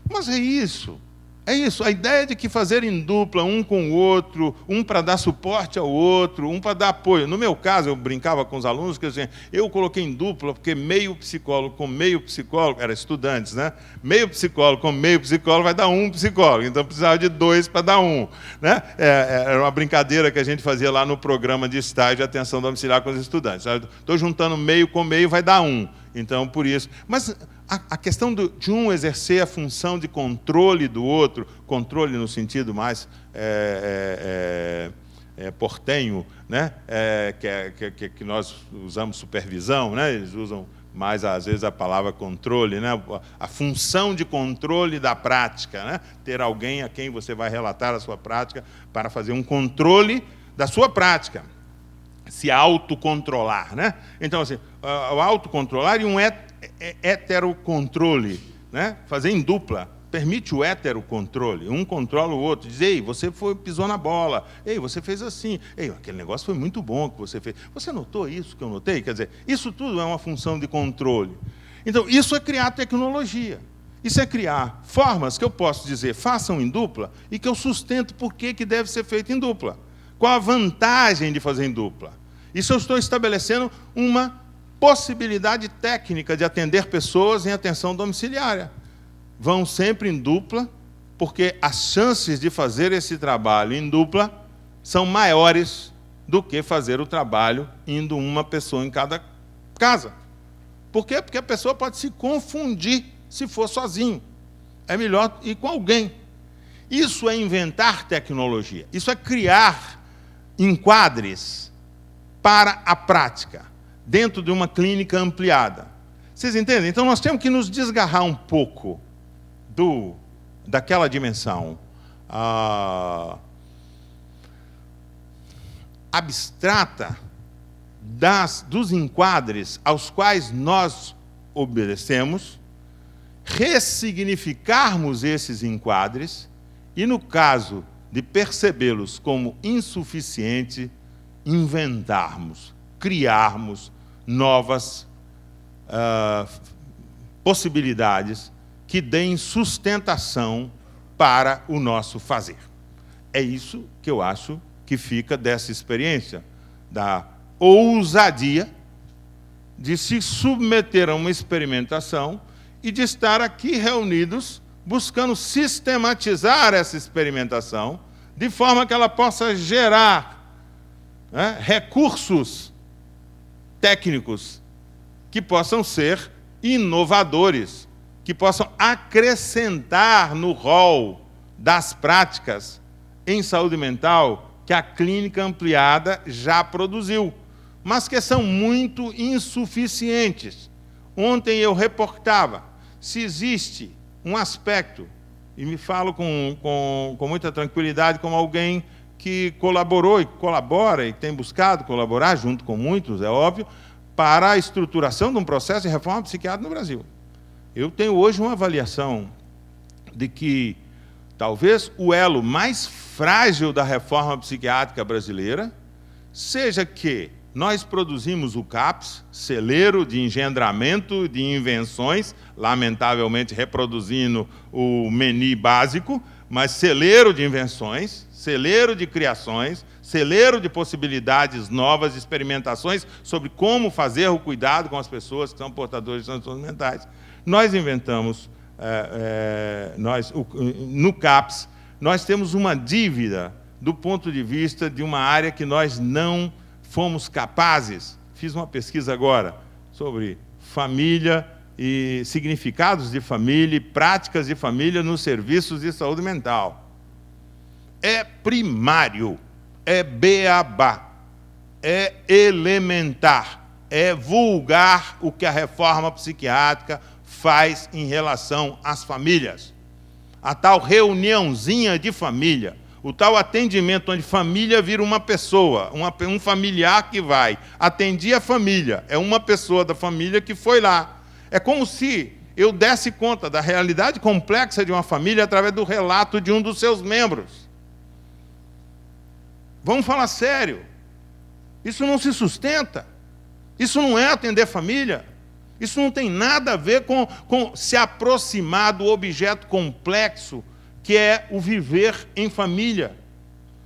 B: Mas é isso. É isso, a ideia de que fazer em dupla, um com o outro, um para dar suporte ao outro, um para dar apoio. No meu caso, eu brincava com os alunos, que eu coloquei em dupla, porque meio psicólogo com meio psicólogo, era estudantes, né? Meio psicólogo com meio psicólogo vai dar um psicólogo, então precisava de 2 para dar 1. Né? Era uma brincadeira que a gente fazia lá no programa de estágio de atenção domiciliar com os estudantes. Estou juntando meio com meio, vai dar 1. Então, por isso. Mas a questão de um exercer a função de controle do outro, controle no sentido mais portenho, né? Que nós usamos supervisão, né? Eles usam mais, às vezes, a palavra controle, né? A função de controle da prática, né? Ter alguém a quem você vai relatar a sua prática para fazer um controle da sua prática. Se autocontrolar, né? Então, assim, o autocontrolar e um heterocontrole, né? Fazer em dupla, permite o heterocontrole. Um controla o outro, diz, ei, você pisou na bola, ei, você fez assim, ei, aquele negócio foi muito bom que você fez. Você notou isso que eu notei? Quer dizer, isso tudo é uma função de controle. Então, isso é criar tecnologia. Isso é criar formas que eu posso dizer, façam em dupla, e que eu sustento por que deve ser feito em dupla. Qual a vantagem de fazer em dupla? Isso eu estou estabelecendo uma possibilidade técnica de atender pessoas em atenção domiciliária. Vão sempre em dupla, porque as chances de fazer esse trabalho em dupla são maiores do que fazer o trabalho indo uma pessoa em cada casa. Por quê? Porque a pessoa pode se confundir se for sozinho. É melhor ir com alguém. Isso é inventar tecnologia. Isso é criar enquadres para a prática, dentro de uma clínica ampliada. Vocês entendem? Então, nós temos que nos desgarrar um pouco daquela dimensão abstrata dos enquadres aos quais nós obedecemos, ressignificarmos esses enquadres e, no caso de percebê-los como insuficiente, inventarmos, criarmos novas possibilidades que deem sustentação para o nosso fazer. É isso que eu acho que fica dessa experiência, da ousadia de se submeter a uma experimentação e de estar aqui reunidos buscando sistematizar essa experimentação de forma que ela possa gerar recursos técnicos que possam ser inovadores, que possam acrescentar no rol das práticas em saúde mental que a clínica ampliada já produziu, mas que são muito insuficientes. Ontem eu reportava, se existe um aspecto, e me falo com muita tranquilidade como alguém que colaborou e colabora e tem buscado colaborar, junto com muitos, é óbvio, para a estruturação de um processo de reforma psiquiátrica no Brasil. Eu tenho hoje uma avaliação de que talvez o elo mais frágil da reforma psiquiátrica brasileira seja que nós produzimos o CAPS, celeiro de engendramento de invenções, lamentavelmente reproduzindo o menu básico, mas celeiro de invenções, celeiro de criações, celeiro de possibilidades novas, de experimentações sobre como fazer o cuidado com as pessoas que são portadoras de transtornos mentais. Nós inventamos, no CAPS, nós temos uma dívida do ponto de vista de uma área que nós não fomos capazes. Fiz uma pesquisa agora sobre família e significados de família e práticas de família nos serviços de saúde mental. É primário, é beabá, é elementar, é vulgar o que a reforma psiquiátrica faz em relação às famílias. A tal reuniãozinha de família, o tal atendimento onde família vira uma pessoa, um familiar que vai. Atendia a família, é uma pessoa da família que foi lá. É como se eu desse conta da realidade complexa de uma família através do relato de um dos seus membros. Vamos falar sério. Isso não se sustenta. Isso não é atender família. Isso não tem nada a ver com se aproximar do objeto complexo que é o viver em família.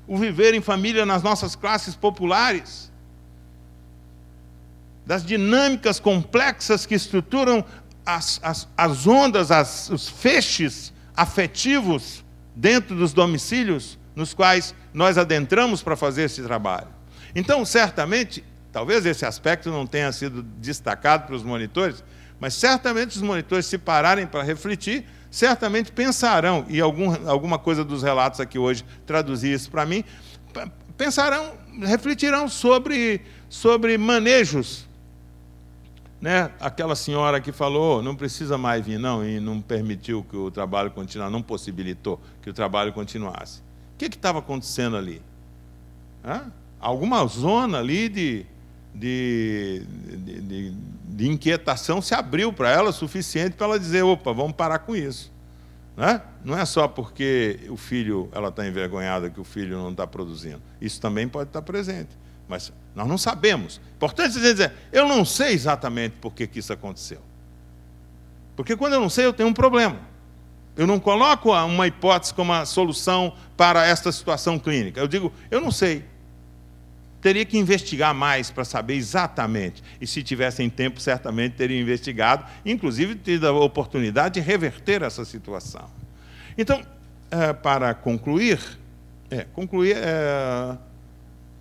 B: O viver em família nas nossas classes populares. Das dinâmicas complexas que estruturam as ondas, os feixes afetivos dentro dos domicílios nos quais nós adentramos para fazer esse trabalho. Então, certamente, talvez esse aspecto não tenha sido destacado para os monitores, mas certamente os monitores, se pararem para refletir, certamente pensarão, e alguma coisa dos relatos aqui hoje traduzir isso para mim, pensarão, refletirão sobre manejos. Né? Aquela senhora que falou, não precisa mais vir, não, e não permitiu que o trabalho continuasse, não possibilitou que o trabalho continuasse. O que estava acontecendo ali? Alguma zona ali de inquietação se abriu para ela, suficiente para ela dizer, opa, vamos parar com isso. Né? Não é só porque ela está envergonhada que o filho não está produzindo. Isso também pode estar presente. Mas nós não sabemos. Importante dizer, eu não sei exatamente por que isso aconteceu. Porque quando eu não sei, eu tenho um problema. Eu não coloco uma hipótese como a solução para esta situação clínica. Eu digo, eu não sei. Teria que investigar mais para saber exatamente. E se tivessem tempo, certamente teriam investigado, inclusive tido a oportunidade de reverter essa situação. Então, para concluir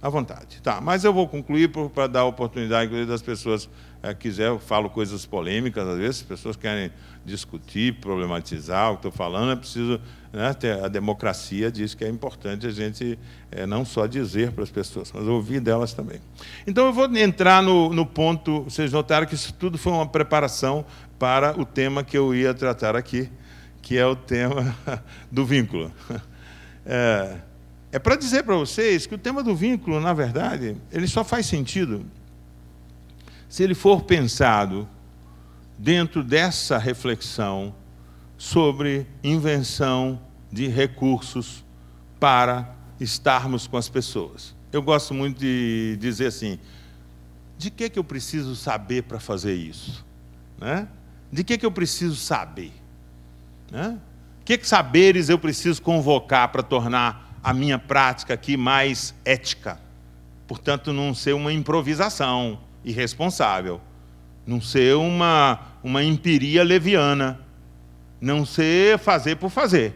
B: à vontade. Tá, mas eu vou concluir para dar a oportunidade, inclusive, das pessoas quiser, eu falo coisas polêmicas, às vezes as pessoas querem discutir, problematizar o que estou falando, é preciso, né, a democracia diz que é importante a gente não só dizer para as pessoas, mas ouvir delas também. Então eu vou entrar no ponto, vocês notaram que isso tudo foi uma preparação para o tema que eu ia tratar aqui, que é o tema do vínculo. É para dizer para vocês que o tema do vínculo, na verdade, ele só faz sentido se ele for pensado dentro dessa reflexão sobre invenção de recursos para estarmos com as pessoas. Eu gosto muito de dizer assim, de que eu preciso saber para fazer isso? Né? De que eu preciso saber? Né? Que saberes eu preciso convocar para tornar a minha prática aqui mais ética? Portanto, não ser uma improvisação irresponsável, não ser uma empiria leviana, não ser fazer por fazer,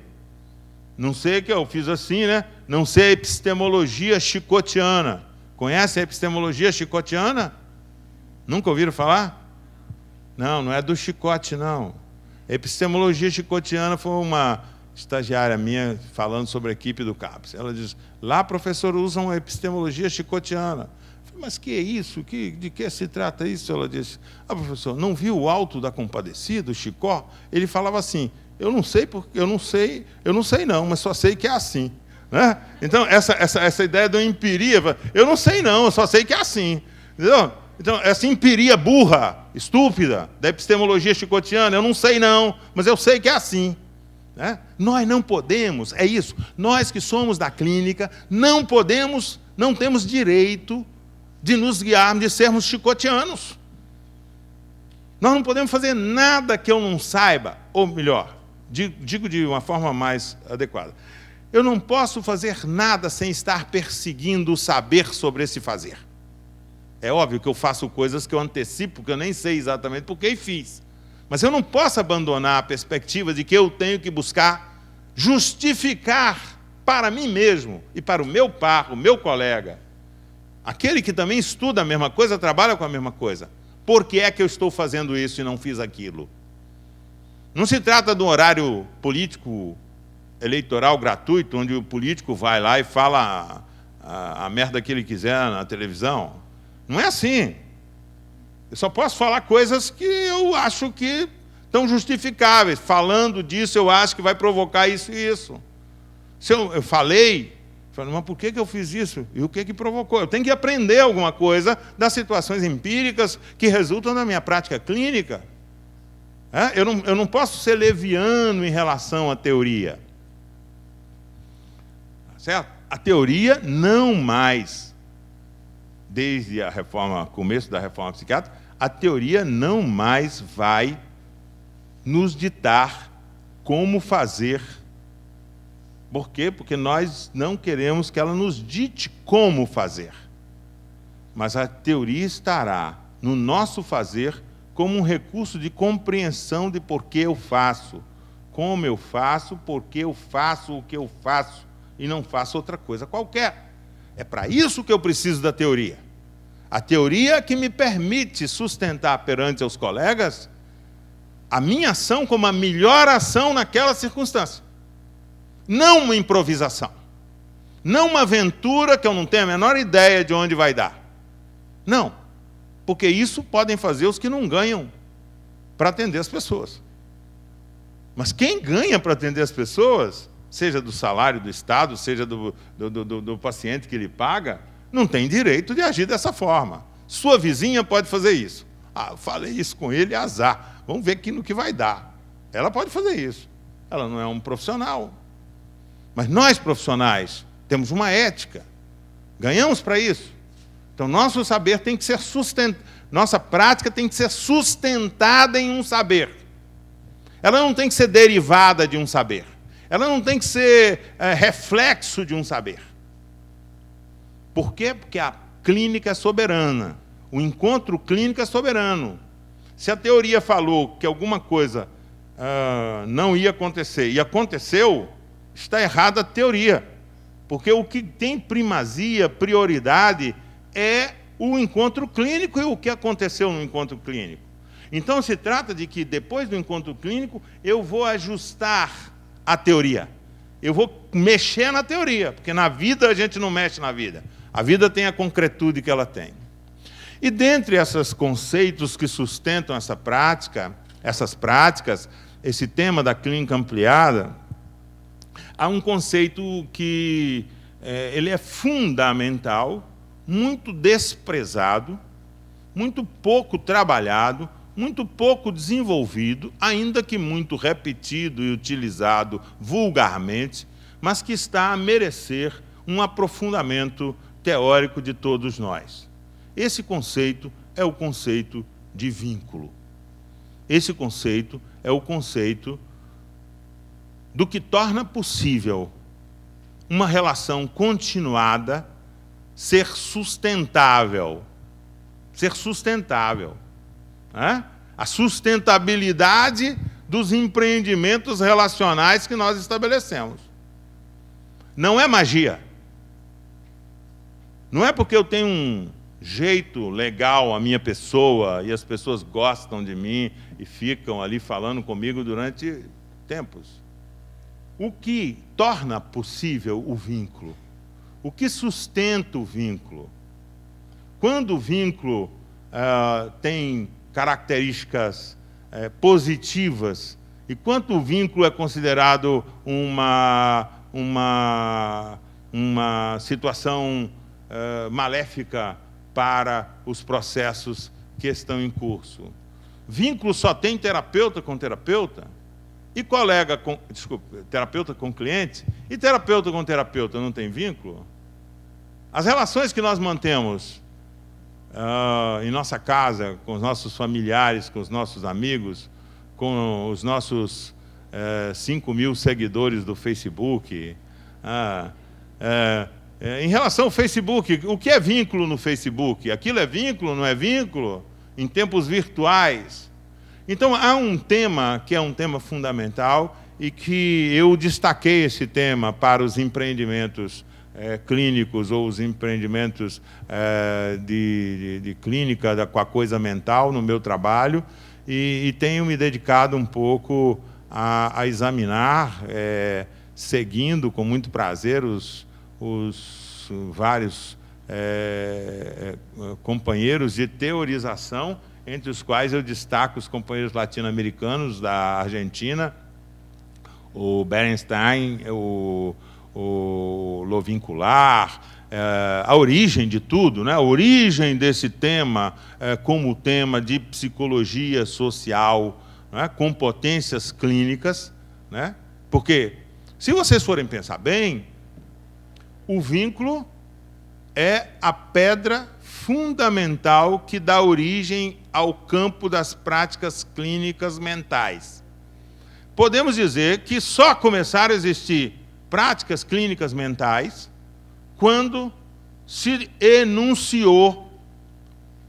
B: não ser que eu fiz assim, né? Não ser epistemologia chicotiana. Conhece a epistemologia chicotiana? Nunca ouviram falar? Não é do chicote, não. A epistemologia chicotiana foi uma estagiária minha falando sobre a equipe do CAPES. Ela diz, lá, professor, usam a epistemologia chicotiana. Mas que é isso? De que se trata isso? Ela disse, professor, não viu o Alto da Compadecida, o Chicó? Ele falava assim, eu não sei, não, mas só sei que é assim. Né? Então, essa ideia da empiria, eu não sei não, eu só sei que é assim. Entendeu? Então, essa empiria burra, estúpida, da epistemologia chicotiana, eu não sei não, mas eu sei que é assim. Né? Nós não podemos, é isso, nós que somos da clínica, não temos direito de nos guiarmos, de sermos chicotianos. Nós não podemos fazer nada que eu não saiba, ou melhor, digo de uma forma mais adequada, eu não posso fazer nada sem estar perseguindo o saber sobre esse fazer. É óbvio que eu faço coisas que eu antecipo, que eu nem sei exatamente por que fiz. Mas eu não posso abandonar a perspectiva de que eu tenho que buscar justificar para mim mesmo e para o meu par, o meu colega, aquele que também estuda a mesma coisa, trabalha com a mesma coisa. Por que é que eu estou fazendo isso e não fiz aquilo? Não se trata de um horário político eleitoral gratuito, onde o político vai lá e fala a merda que ele quiser na televisão. Não é assim. Eu só posso falar coisas que eu acho que estão justificáveis. Falando disso, eu acho que vai provocar isso e isso. Se eu falei, mas por que eu fiz isso? E o que provocou? Eu tenho que aprender alguma coisa das situações empíricas que resultam da minha prática clínica. Eu não posso ser leviano em relação à teoria. Certo? A teoria não mais, desde o começo da reforma psiquiátrica, a teoria não mais vai nos ditar como fazer Por quê? Porque nós não queremos que ela nos dite como fazer. Mas a teoria estará no nosso fazer como um recurso de compreensão de por que eu faço, como eu faço, por que eu faço o que eu faço e não faço outra coisa qualquer. É para isso que eu preciso da teoria. A teoria que me permite sustentar perante os colegas a minha ação como a melhor ação naquela circunstância. Não uma improvisação. Não uma aventura que eu não tenho a menor ideia de onde vai dar. Não. Porque isso podem fazer os que não ganham para atender as pessoas. Mas quem ganha para atender as pessoas, seja do salário do Estado, seja do paciente que lhe paga, não tem direito de agir dessa forma. Sua vizinha pode fazer isso. Ah, falei isso com ele, azar. Vamos ver no que vai dar. Ela pode fazer isso. Ela não é um profissional. Mas nós, profissionais, temos uma ética. Ganhamos para isso. Então, nosso saber tem que ser nossa prática tem que ser sustentada em um saber. Ela não tem que ser derivada de um saber. Ela não tem que ser reflexo de um saber. Por quê? Porque a clínica é soberana. O encontro clínico é soberano. Se a teoria falou que alguma coisa não ia acontecer e aconteceu, está errada a teoria. Porque o que tem primazia, prioridade, é o encontro clínico e o que aconteceu no encontro clínico. Então, se trata de que, depois do encontro clínico, eu vou ajustar a teoria. Eu vou mexer na teoria, porque na vida a gente não mexe na vida. A vida tem a concretude que ela tem. E dentre esses conceitos que sustentam essas práticas, esse tema da clínica ampliada, há um conceito que ele é fundamental, muito desprezado, muito pouco trabalhado, muito pouco desenvolvido, ainda que muito repetido e utilizado vulgarmente, mas que está a merecer um aprofundamento teórico de todos nós. Esse conceito é o conceito de vínculo. Esse conceito é o conceito do que torna possível uma relação continuada ser sustentável. Ser sustentável. A sustentabilidade dos empreendimentos relacionais que nós estabelecemos. Não é magia. Não é porque eu tenho um jeito legal a minha pessoa e as pessoas gostam de mim e ficam ali falando comigo durante tempos. O que torna possível o vínculo? O que sustenta o vínculo? Quando o vínculo tem características positivas e quanto o vínculo é considerado uma situação maléfica para os processos que estão em curso. Vínculo só tem terapeuta com terapeuta? E terapeuta com cliente? E terapeuta com terapeuta não tem vínculo? As relações que nós mantemos em nossa casa, com os nossos familiares, com os nossos amigos, com os nossos 5.000 seguidores do Facebook. Em relação ao Facebook, o que é vínculo no Facebook? Aquilo é vínculo, não é vínculo? Em tempos virtuais. Então, há um tema que é um tema fundamental e que eu destaquei esse tema para os empreendimentos clínicos ou os empreendimentos de clínica com a coisa mental no meu trabalho e tenho me dedicado um pouco a examinar, seguindo com muito prazer os vários companheiros de teorização, entre os quais eu destaco os companheiros latino-americanos da Argentina, o Berenstein, o Lovincular, a origem de tudo, né? A origem desse tema como tema de psicologia social, né? Com potências clínicas, né? Porque, se vocês forem pensar bem, o vínculo é a pedra fundamental que dá origem ao campo das práticas clínicas mentais. Podemos dizer que só começaram a existir práticas clínicas mentais quando se enunciou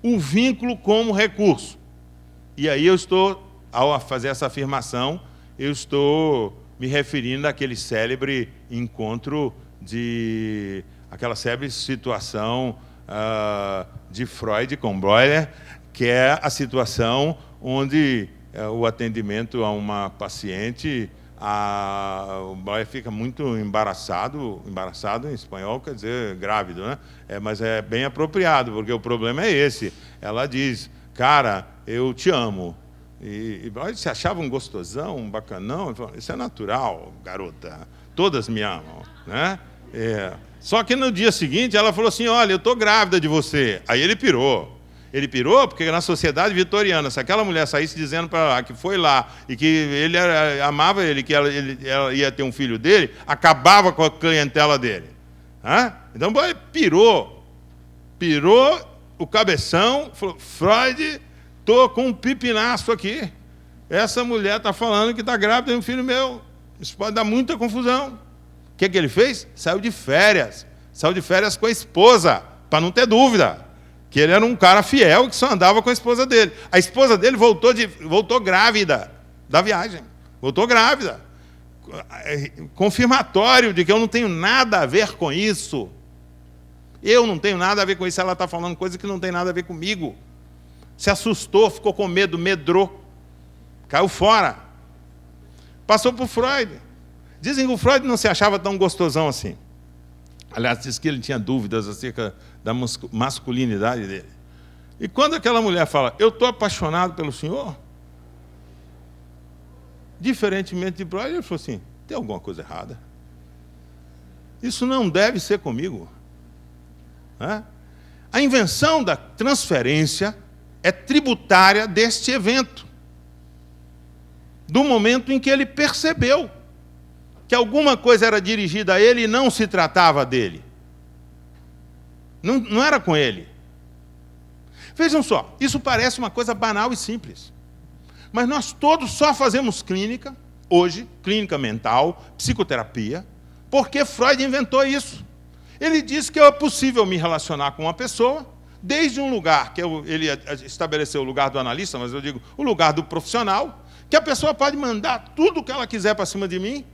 B: o vínculo como recurso. E aí eu estou, ao fazer essa afirmação, eu estou me referindo àquele célebre encontro aquela célebre situação de Freud com Breuer, que é a situação onde o atendimento a uma paciente, o Breuer fica muito embaraçado em espanhol quer dizer grávido, né? Mas é bem apropriado, porque o problema é esse. Ela diz, cara, eu te amo. E Breuer se achava um gostosão, um bacanão. Ele falou, isso é natural, garota, todas me amam, né? Só que no dia seguinte ela falou assim, olha, eu estou grávida de você. Aí ele pirou. Ele pirou porque na sociedade vitoriana, se aquela mulher saísse dizendo para ela que foi lá e que ele amava ele, que ela ia ter um filho dele, acabava com a clientela dele. Então pirou o cabeção, falou, Freud, estou com um pipinaço aqui. Essa mulher está falando que está grávida de um filho meu. Isso pode dar muita confusão. O que ele fez? Saiu de férias com a esposa, para não ter dúvida, que ele era um cara fiel que só andava com a esposa dele. A esposa dele voltou grávida da viagem, voltou grávida. Confirmatório de que eu não tenho nada a ver com isso. Eu não tenho nada a ver com isso, ela está falando coisa que não tem nada a ver comigo. Se assustou, ficou com medo, medrou, caiu fora. Passou por Freud. Dizem que o Freud não se achava tão gostosão assim. Aliás, diz que ele tinha dúvidas acerca da masculinidade dele. E quando aquela mulher fala, eu estou apaixonado pelo senhor, diferentemente de Freud, ele falou assim, tem alguma coisa errada. Isso não deve ser comigo. A invenção da transferência é tributária deste evento. Do momento em que ele percebeu que alguma coisa era dirigida a ele e não se tratava dele. Não era com ele. Vejam só, isso parece uma coisa banal e simples. Mas nós todos só fazemos clínica, hoje, clínica mental, psicoterapia, porque Freud inventou isso. Ele disse que é possível me relacionar com uma pessoa, desde um lugar, que ele estabeleceu o lugar do analista, mas eu digo o lugar do profissional, que a pessoa pode mandar tudo o que ela quiser para cima de mim,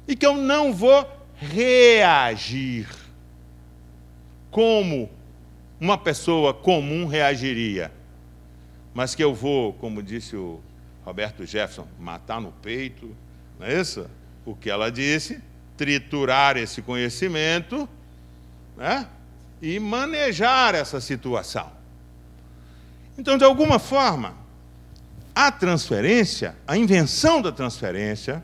B: e que eu não vou reagir como uma pessoa comum reagiria, mas que eu vou, como disse o Roberto Jefferson, matar no peito, não é isso? O que ela disse, triturar esse conhecimento, né? E manejar essa situação. Então, de alguma forma, a transferência, a invenção da transferência,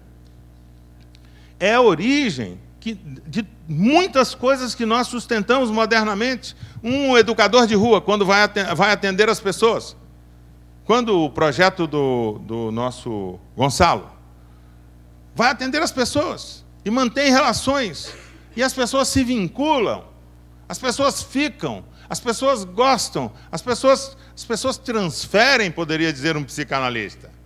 B: é a origem de muitas coisas que nós sustentamos modernamente. Um educador de rua, quando vai atender as pessoas, quando o projeto do nosso Gonçalo vai atender as pessoas e mantém relações, e as pessoas se vinculam, as pessoas ficam, as pessoas gostam, as pessoas transferem, poderia dizer um psicanalista.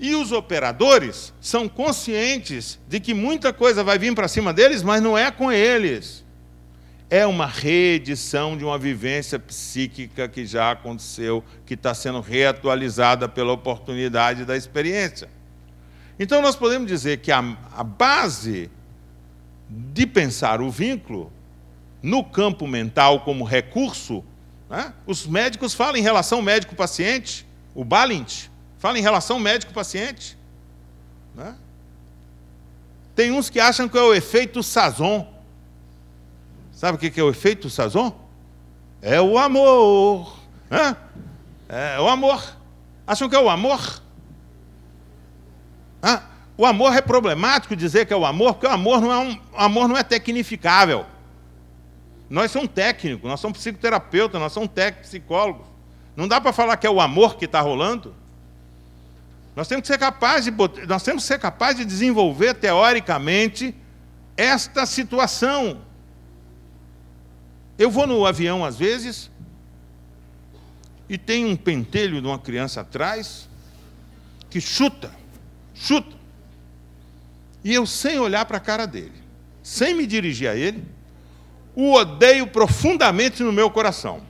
B: E os operadores são conscientes de que muita coisa vai vir para cima deles, mas não é com eles. É uma reedição de uma vivência psíquica que já aconteceu, que está sendo reatualizada pela oportunidade da experiência. Então, nós podemos dizer que a base de pensar o vínculo no campo mental como recurso, né? Os médicos falam em relação médico-paciente, o Balint fala em relação médico-paciente, né? Tem uns que acham que é o efeito Sazon. Sabe o que é o efeito Sazon? É o amor. Né? É o amor. Acham que é o amor? O amor é problemático dizer que é o amor, porque o amor não é tecnificável. Nós somos técnicos, nós somos psicoterapeutas, nós somos psicólogos. Não dá para falar que é o amor que está rolando. Nós temos que ser capazes de desenvolver teoricamente esta situação. Eu vou no avião às vezes e tem um pentelho de uma criança atrás que chuta. e eu, sem olhar para a cara dele, sem me dirigir a ele, o odeio profundamente no meu coração.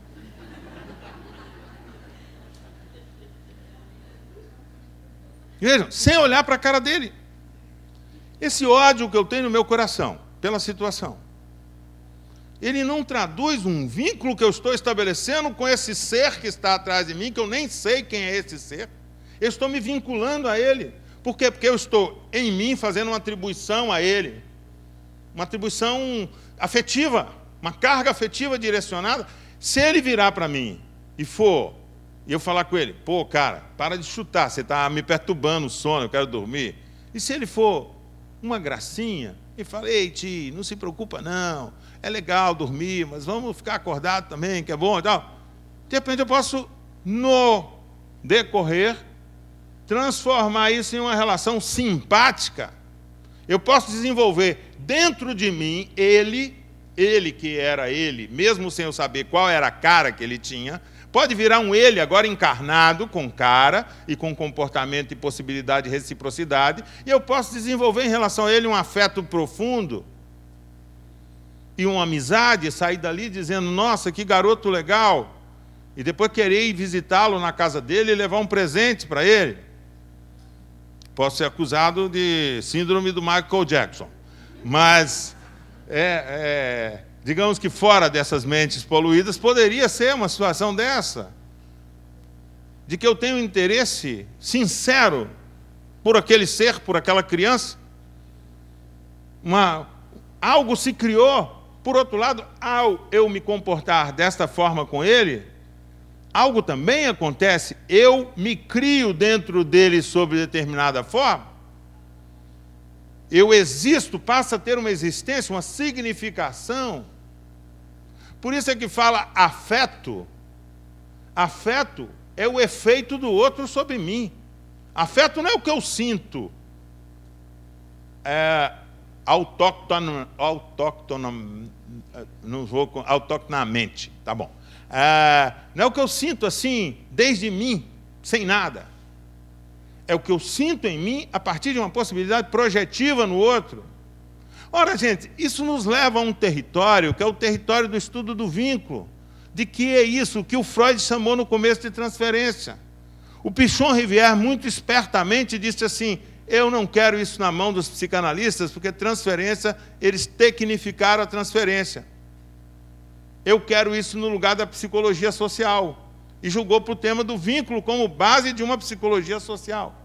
B: Vejam, sem olhar para a cara dele. Esse ódio que eu tenho no meu coração, pela situação, ele não traduz um vínculo que eu estou estabelecendo com esse ser que está atrás de mim, que eu nem sei quem é esse ser. Eu estou me vinculando a ele. Por quê? Porque eu estou, em mim, fazendo uma atribuição a ele. Uma atribuição afetiva, uma carga afetiva direcionada. Se ele virar para mim e eu falar com ele, pô, cara, para de chutar, você está me perturbando o sono, eu quero dormir. E se ele for uma gracinha e fala, ei, tio, não se preocupa não, é legal dormir, mas vamos ficar acordado também, que é bom e tal. De repente eu posso, no decorrer, transformar isso em uma relação simpática. Eu posso desenvolver dentro de mim ele que era ele, mesmo sem eu saber qual era a cara que ele tinha, pode virar um ele agora encarnado, com cara e com comportamento e possibilidade de reciprocidade, e eu posso desenvolver em relação a ele um afeto profundo e uma amizade, sair dali dizendo, nossa, que garoto legal, e depois querer ir visitá-lo na casa dele e levar um presente para ele. Posso ser acusado de síndrome do Michael Jackson, mas digamos que fora dessas mentes poluídas, poderia ser uma situação dessa, de que eu tenho um interesse sincero por aquele ser, por aquela criança. Algo se criou. Por outro lado, ao eu me comportar desta forma com ele, algo também acontece, eu me crio dentro dele sob determinada forma, eu existo, passa a ter uma existência, uma significação. Por isso é que fala afeto. Afeto é o efeito do outro sobre mim. Afeto não é o que eu sinto. Autoctonamente, tá bom. Não é o que eu sinto assim, desde mim, sem nada. É o que eu sinto em mim a partir de uma possibilidade projetiva no outro. Ora, gente, isso nos leva a um território que é o território do estudo do vínculo. De que é isso que o Freud chamou no começo de transferência. O Pichon Rivière, muito espertamente, disse assim, eu não quero isso na mão dos psicanalistas, porque transferência, eles tecnificaram a transferência. Eu quero isso no lugar da psicologia social. E julgou para o tema do vínculo como base de uma psicologia social.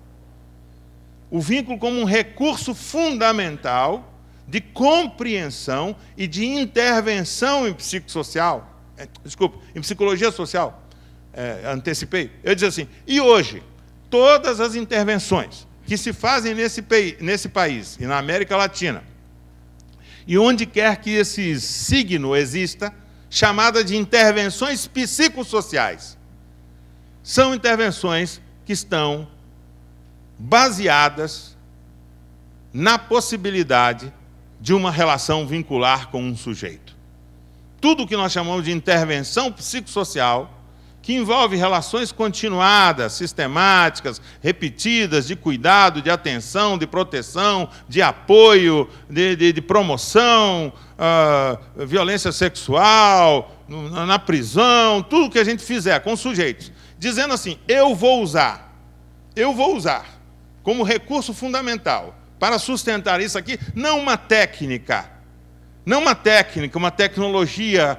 B: O vínculo como um recurso fundamental de compreensão e de intervenção em psicossocial. Em psicologia social. Antecipei. Eu disse assim, e hoje, todas as intervenções que se fazem nesse país e na América Latina, e onde quer que esse signo exista, chamada de intervenções psicossociais, são intervenções que estão baseadas na possibilidade de uma relação vincular com um sujeito. Tudo o que nós chamamos de intervenção psicossocial, que envolve relações continuadas, sistemáticas, repetidas, de cuidado, de atenção, de proteção, de apoio, de promoção, violência sexual, na prisão, tudo que a gente fizer com sujeitos, dizendo assim, eu vou usar como recurso fundamental para sustentar isso aqui, não uma técnica, uma tecnologia,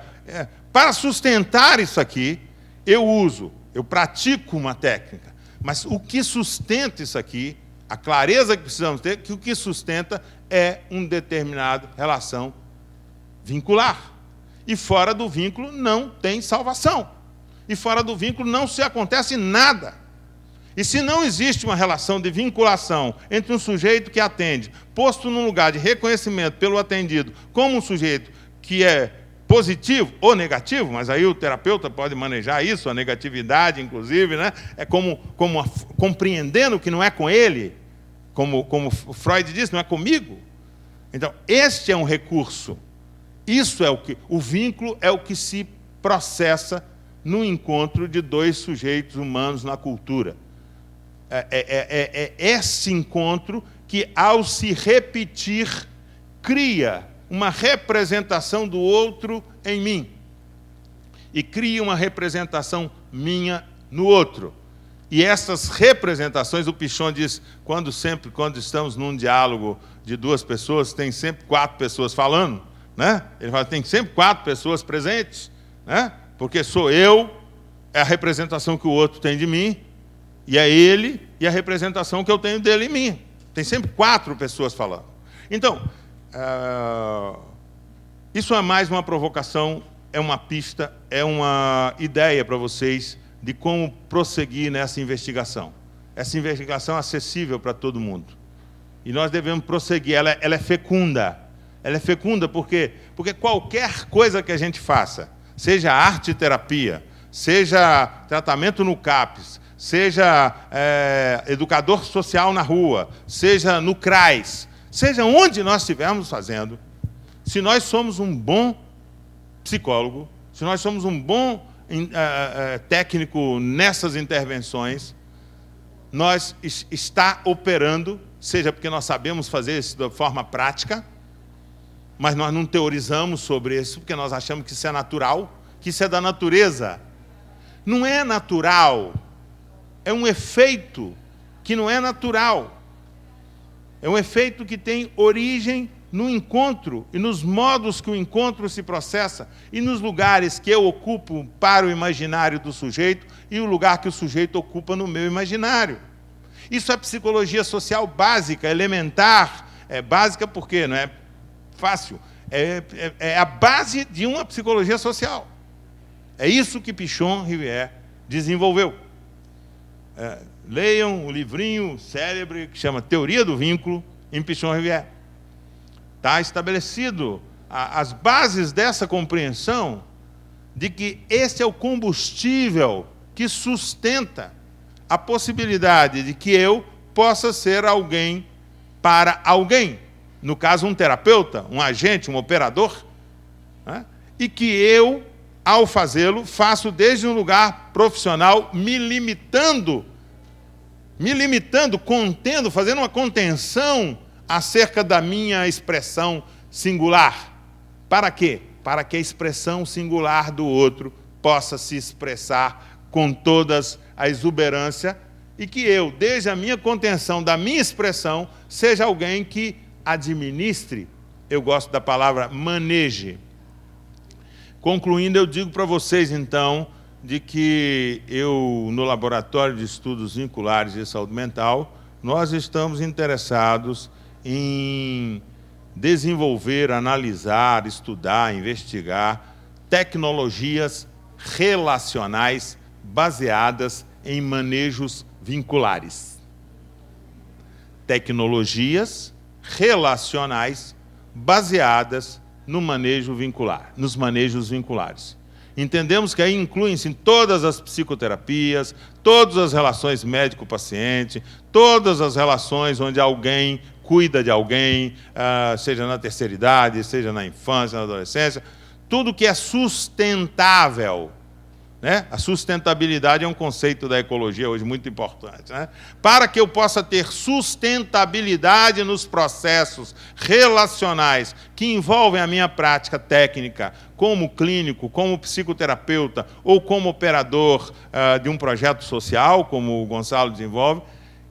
B: para sustentar isso aqui, eu pratico uma técnica, mas o que sustenta isso aqui, a clareza que precisamos ter, que o que sustenta é uma determinada relação vincular. E fora do vínculo não tem salvação. E fora do vínculo não se acontece nada. E se não existe uma relação de vinculação entre um sujeito que atende, posto num lugar de reconhecimento pelo atendido, como um sujeito que é positivo ou negativo, mas aí o terapeuta pode manejar isso, a negatividade, inclusive, né? É como compreendendo que não é com ele, como Freud disse, não é comigo. Então, este é um recurso. Isso é o vínculo é o que se processa no encontro de dois sujeitos humanos na cultura. Esse encontro que, ao se repetir, cria uma representação do outro em mim e cria uma representação minha no outro. E essas representações, o Pichon diz, quando estamos num diálogo de duas pessoas, tem sempre 4 pessoas falando, né? Ele fala, tem sempre 4 pessoas presentes, né? Porque sou eu, é a representação que o outro tem de mim, e é ele e a representação que eu tenho dele em mim. Tem sempre 4 pessoas falando. Então, isso é mais uma provocação, é uma pista, é uma ideia para vocês de como prosseguir nessa investigação. Essa investigação é acessível para todo mundo. E nós devemos prosseguir. Ela é fecunda. Ela é fecunda porque qualquer coisa que a gente faça, seja arte e terapia, seja tratamento no CAPS, seja educador social na rua, seja no CRAS, seja onde nós estivermos fazendo, se nós somos um bom psicólogo, se nós somos um bom técnico nessas intervenções, nós está operando, seja porque nós sabemos fazer isso de forma prática, mas nós não teorizamos sobre isso, porque nós achamos que isso é natural, que isso é da natureza. Não é natural, é um efeito que não é natural. É um efeito que tem origem no encontro e nos modos que o encontro se processa e nos lugares que eu ocupo para o imaginário do sujeito e o lugar que o sujeito ocupa no meu imaginário. Isso é psicologia social básica, elementar. É básica porque não é fácil. É a base de uma psicologia social. É isso que Pichon Rivière desenvolveu. Leiam o livrinho célebre que chama Teoria do Vínculo, em Pichon Rivière. Está estabelecido as bases dessa compreensão de que esse é o combustível que sustenta a possibilidade de que eu possa ser alguém para alguém. No caso, um terapeuta, um agente, um operador, né? E que eu, ao fazê-lo, faço desde um lugar profissional, me limitando, contendo, fazendo uma contenção acerca da minha expressão singular. Para quê? Para que a expressão singular do outro possa se expressar com toda a exuberância e que eu, desde a minha contenção da minha expressão, seja alguém que administre, eu gosto da palavra maneje. Concluindo, eu digo para vocês, então, de que eu, no Laboratório de Estudos Vinculares de Saúde Mental, nós estamos interessados em desenvolver, analisar, estudar, investigar tecnologias relacionais baseadas em manejos vinculares. Tecnologias relacionais baseadas no manejo vincular, nos manejos vinculares. Entendemos que aí incluem-se todas as psicoterapias, todas as relações médico-paciente, todas as relações onde alguém cuida de alguém, seja na terceira idade, seja na infância, na adolescência, tudo que é sustentável. Né? A sustentabilidade é um conceito da ecologia hoje muito importante. Né? Para que eu possa ter sustentabilidade nos processos relacionais que envolvem a minha prática técnica, como clínico, como psicoterapeuta ou como operador de um projeto social, como o Gonçalo desenvolve,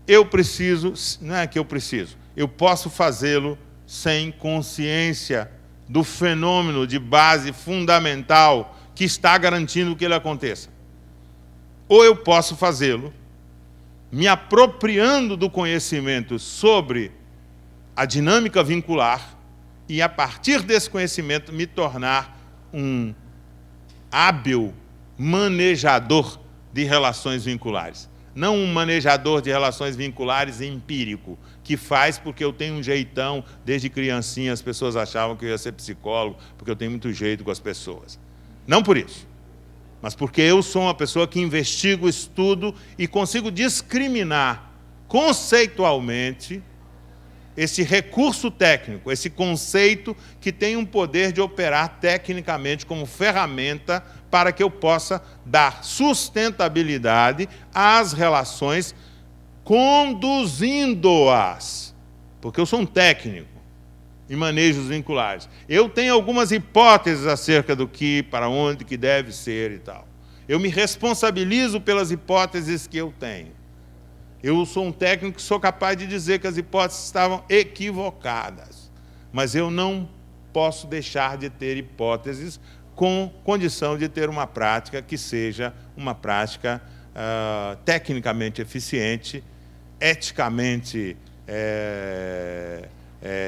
B: eu preciso, não é que eu preciso, eu posso fazê-lo sem consciência do fenômeno de base fundamental que está garantindo que ele aconteça. Ou eu posso fazê-lo me apropriando do conhecimento sobre a dinâmica vincular e, a partir desse conhecimento, me tornar um hábil manejador de relações vinculares. Não um manejador de relações vinculares empírico, que faz porque eu tenho um jeitão, desde criancinha as pessoas achavam que eu ia ser psicólogo, porque eu tenho muito jeito com as pessoas. Não por isso, mas porque eu sou uma pessoa que investigo, estudo e consigo discriminar conceitualmente esse recurso técnico, esse conceito que tem um poder de operar tecnicamente como ferramenta para que eu possa dar sustentabilidade às relações, conduzindo-as porque eu sou um técnico em manejos vinculares. Eu tenho algumas hipóteses acerca do que, para onde, que deve ser e tal. Eu me responsabilizo pelas hipóteses que eu tenho. Eu sou um técnico que sou capaz de dizer que as hipóteses estavam equivocadas, mas eu não posso deixar de ter hipóteses com condição de ter uma prática que seja uma prática tecnicamente eficiente, eticamente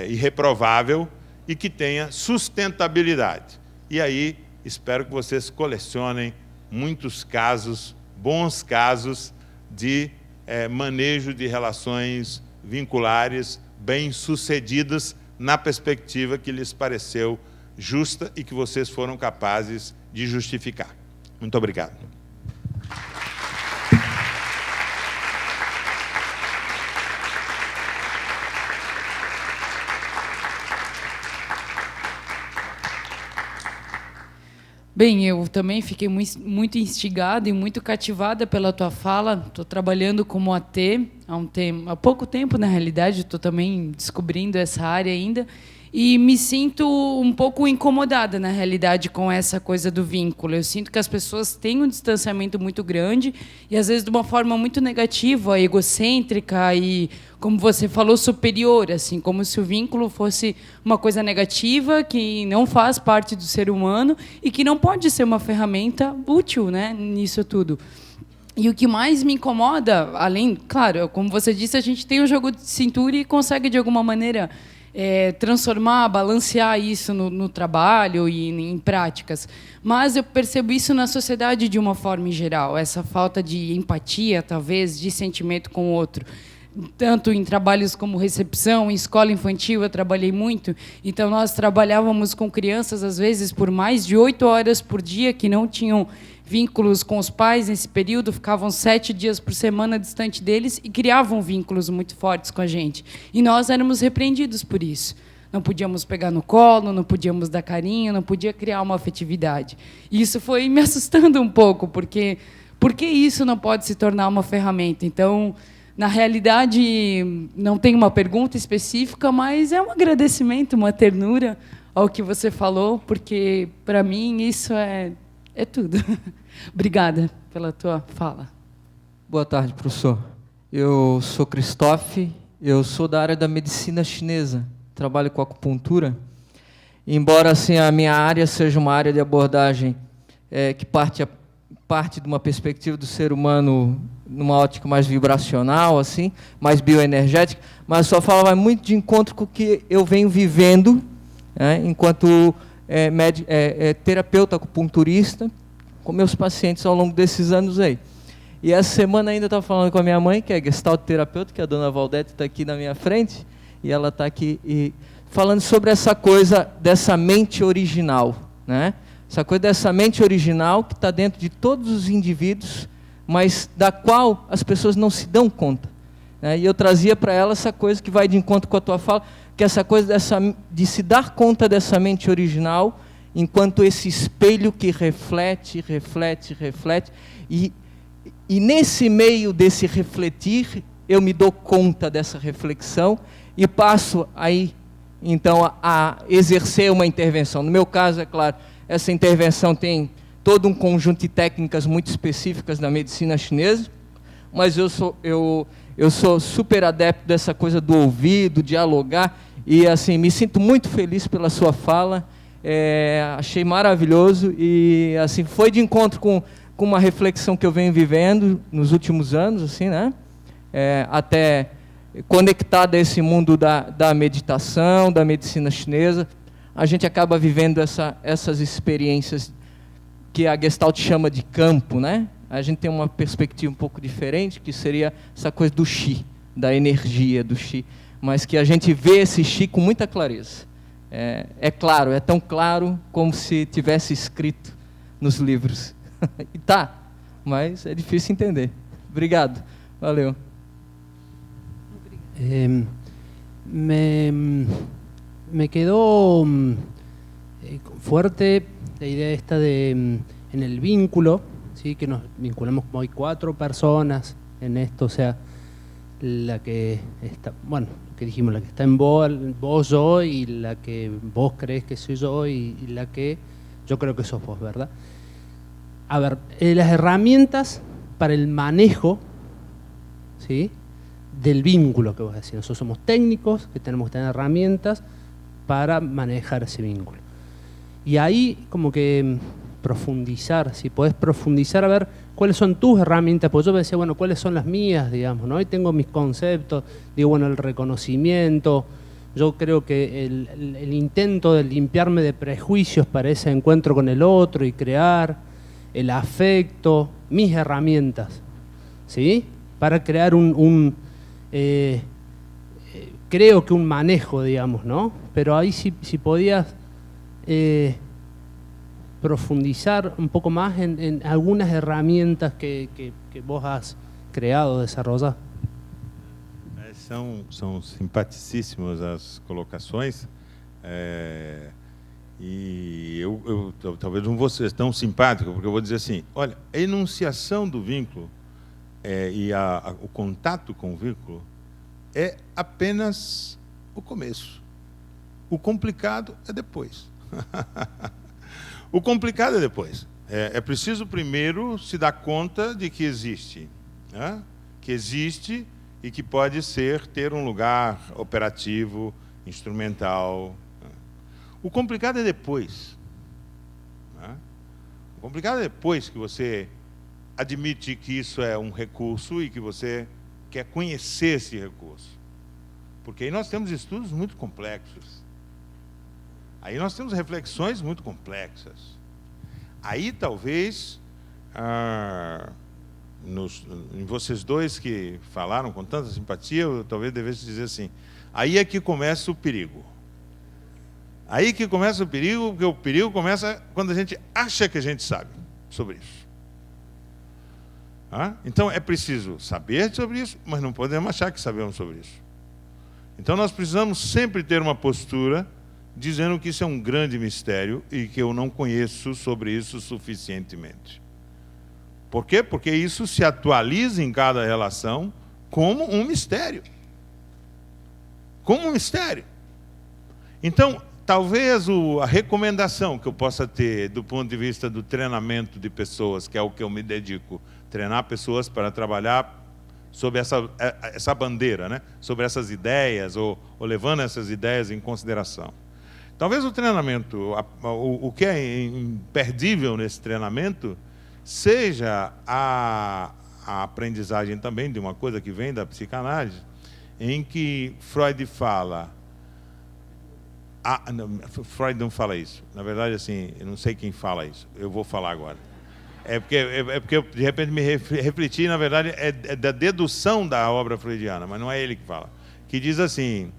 B: irreprovável e que tenha sustentabilidade. E aí, espero que vocês colecionem muitos casos, bons casos de manejo de relações vinculares bem-sucedidas na perspectiva que lhes pareceu justa e que vocês foram capazes de justificar. Muito obrigado.
C: Bem, eu também fiquei muito instigada e muito cativada pela tua fala. Estou trabalhando como AT há pouco tempo, na realidade, estou também descobrindo essa área ainda, e me sinto um pouco incomodada, na realidade, com essa coisa do vínculo. Eu sinto que as pessoas têm um distanciamento muito grande e, às vezes, de uma forma muito negativa, egocêntrica e, como você falou, superior, assim, como se o vínculo fosse uma coisa negativa que não faz parte do ser humano e que não pode ser uma ferramenta útil, né, nisso tudo. E o que mais me incomoda, além, claro, como você disse, a gente tem um jogo de cintura e consegue, de alguma maneira, transformar, balancear isso no trabalho e em práticas. Mas eu percebo isso na sociedade de uma forma em geral, essa falta de empatia, talvez, de sentimento com o outro. Tanto em trabalhos como recepção, em escola infantil, eu trabalhei muito. Então, nós trabalhávamos com crianças, às vezes, por mais de 8 horas por dia, que não tinham vínculos com os pais nesse período, ficavam 7 dias por semana distante deles e criavam vínculos muito fortes com a gente. E nós éramos repreendidos por isso. Não podíamos pegar no colo, não podíamos dar carinho, não podia criar uma afetividade. E isso foi me assustando um pouco, porque por que isso não pode se tornar uma ferramenta? Então, na realidade, não tem uma pergunta específica, mas é um agradecimento, uma ternura ao que você falou, porque, para mim, isso é tudo. Obrigada pela tua fala.
D: Boa tarde, professor. Eu sou Christophe, eu sou da área da medicina chinesa, trabalho com acupuntura. Embora assim, a minha área seja uma área de abordagem que parte de uma perspectiva do ser humano numa ótica mais vibracional, assim, mais bioenergética, mas só fala muito de encontro com o que eu venho vivendo, enquanto terapeuta acupunturista, com meus pacientes ao longo desses anos aí. E essa semana ainda estava falando com a minha mãe, que é gestalt terapeuta, que a dona Valdete está aqui na minha frente, e ela está aqui falando sobre essa coisa dessa mente original, né? Essa coisa dessa mente original que está dentro de todos os indivíduos, mas da qual as pessoas não se dão conta, né? E eu trazia para ela essa coisa que vai de encontro com a tua fala, que é essa coisa de se dar conta dessa mente original, enquanto esse espelho que reflete, e nesse meio desse refletir, eu me dou conta dessa reflexão e passo aí, então, a exercer uma intervenção. No meu caso, é claro, essa intervenção tem todo um conjunto de técnicas muito específicas da medicina chinesa, mas eu sou super adepto dessa coisa do ouvir, do dialogar, e assim, me sinto muito feliz pela sua fala, achei maravilhoso, e assim, foi de encontro com uma reflexão que eu venho vivendo nos últimos anos, assim, né? Até conectada a esse mundo da meditação, da medicina chinesa, a gente acaba vivendo essas experiências que a Gestalt chama de campo, né? A gente tem uma perspectiva um pouco diferente, que seria essa coisa do Qi, da energia do Qi, mas que a gente vê esse Qi com muita clareza. É claro, é tão claro como se tivesse escrito nos livros. E tá, mas é difícil entender. Obrigado, valeu.
E: Me quedó fuerte la idea esta de en el vínculo, ¿sí? Que nos vinculamos como hay 4 personas en esto, o sea, la que está, bueno, que dijimos, la que está en vos, yo, y la que vos crees que soy yo, y la que yo creo que sos vos, ¿verdad? A ver, las herramientas para el manejo, ¿sí?, del vínculo que vos decís. Nosotros somos técnicos que tenemos que tener herramientas para manejar ese vínculo. Y ahí como que profundizar, si podés profundizar, a ver cuáles son tus herramientas, porque yo pensé, bueno, cuáles son las mías, digamos, ¿no? Y tengo mis conceptos, digo, bueno, el reconocimiento, yo creo que el intento de limpiarme de prejuicios para ese encuentro con el otro y crear el afecto, mis herramientas, ¿sí?, para crear creo que un manejo, digamos, ¿no? Pero ahí si podías profundizar un poco más en algunas herramientas que vos has creado, desarrollado.
B: São simpaticíssimas as colocações. E eu talvez não vou ser tão simpático, porque eu vou dizer assim, olha, a enunciação do vínculo e o contato com o vínculo é apenas o começo. O complicado é depois. O complicado é depois. É preciso primeiro se dar conta de que existe, né? Que existe e que pode ter um lugar operativo, instrumental. O complicado é depois, né? O complicado é depois que você admite que isso é um recurso e que você quer conhecer esse recurso. Porque aí nós temos estudos muito complexos. Aí nós temos reflexões muito complexas. Aí talvez, em vocês dois que falaram com tanta simpatia, eu talvez devesse dizer assim, aí é que começa o perigo. Aí que começa o perigo, porque o perigo começa quando a gente acha que a gente sabe sobre isso. Então é preciso saber sobre isso, mas não podemos achar que sabemos sobre isso. Então nós precisamos sempre ter uma postura dizendo que isso é um grande mistério e que eu não conheço sobre isso suficientemente. Por quê? Porque isso se atualiza em cada relação como um mistério. Como um mistério. Então, talvez a recomendação que eu possa ter do ponto de vista do treinamento de pessoas, que é o que eu me dedico, treinar pessoas para trabalhar sobre essa bandeira, né? Sobre essas ideias, ou levando essas ideias em consideração. Talvez o treinamento, o que é imperdível nesse treinamento, seja a aprendizagem também de uma coisa que vem da psicanálise, em que Freud fala... Freud não fala isso. Na verdade, assim, eu não sei quem fala isso. Eu vou falar agora. É porque eu, de repente, me refleti, na verdade, é da dedução da obra freudiana, mas não é ele que fala. Que diz assim...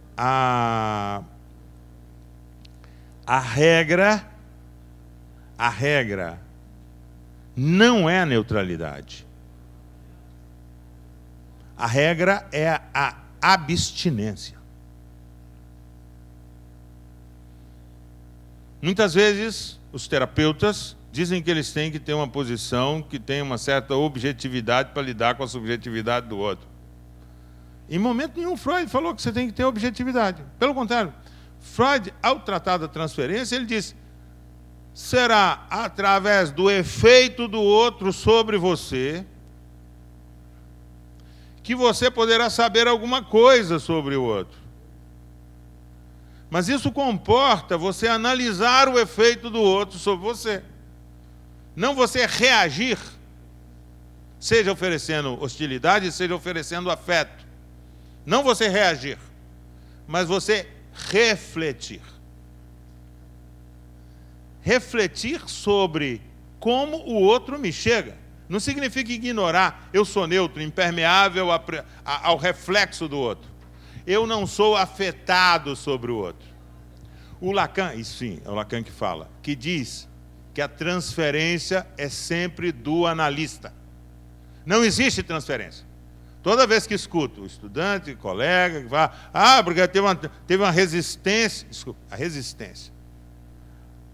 B: a regra não é a neutralidade. A regra é a abstinência. Muitas vezes os terapeutas dizem que eles têm que ter uma posição que tem uma certa objetividade para lidar com a subjetividade do outro. Em momento nenhum Freud falou que você tem que ter objetividade. Pelo contrário, Freud, ao tratar da transferência, ele diz: será através do efeito do outro sobre você que você poderá saber alguma coisa sobre o outro. Mas isso comporta você analisar o efeito do outro sobre você. Não você reagir, seja oferecendo hostilidade, seja oferecendo afeto. Não você reagir, mas você refletir. Refletir sobre como o outro me chega. Não significa ignorar, eu sou neutro, impermeável ao reflexo do outro. Eu não sou afetado sobre o outro. O Lacan, isso sim, é o Lacan que fala, que diz que a transferência é sempre do analista. Não existe transferência. Toda vez que escuto o estudante, colega, que fala, porque teve uma resistência, desculpa, a resistência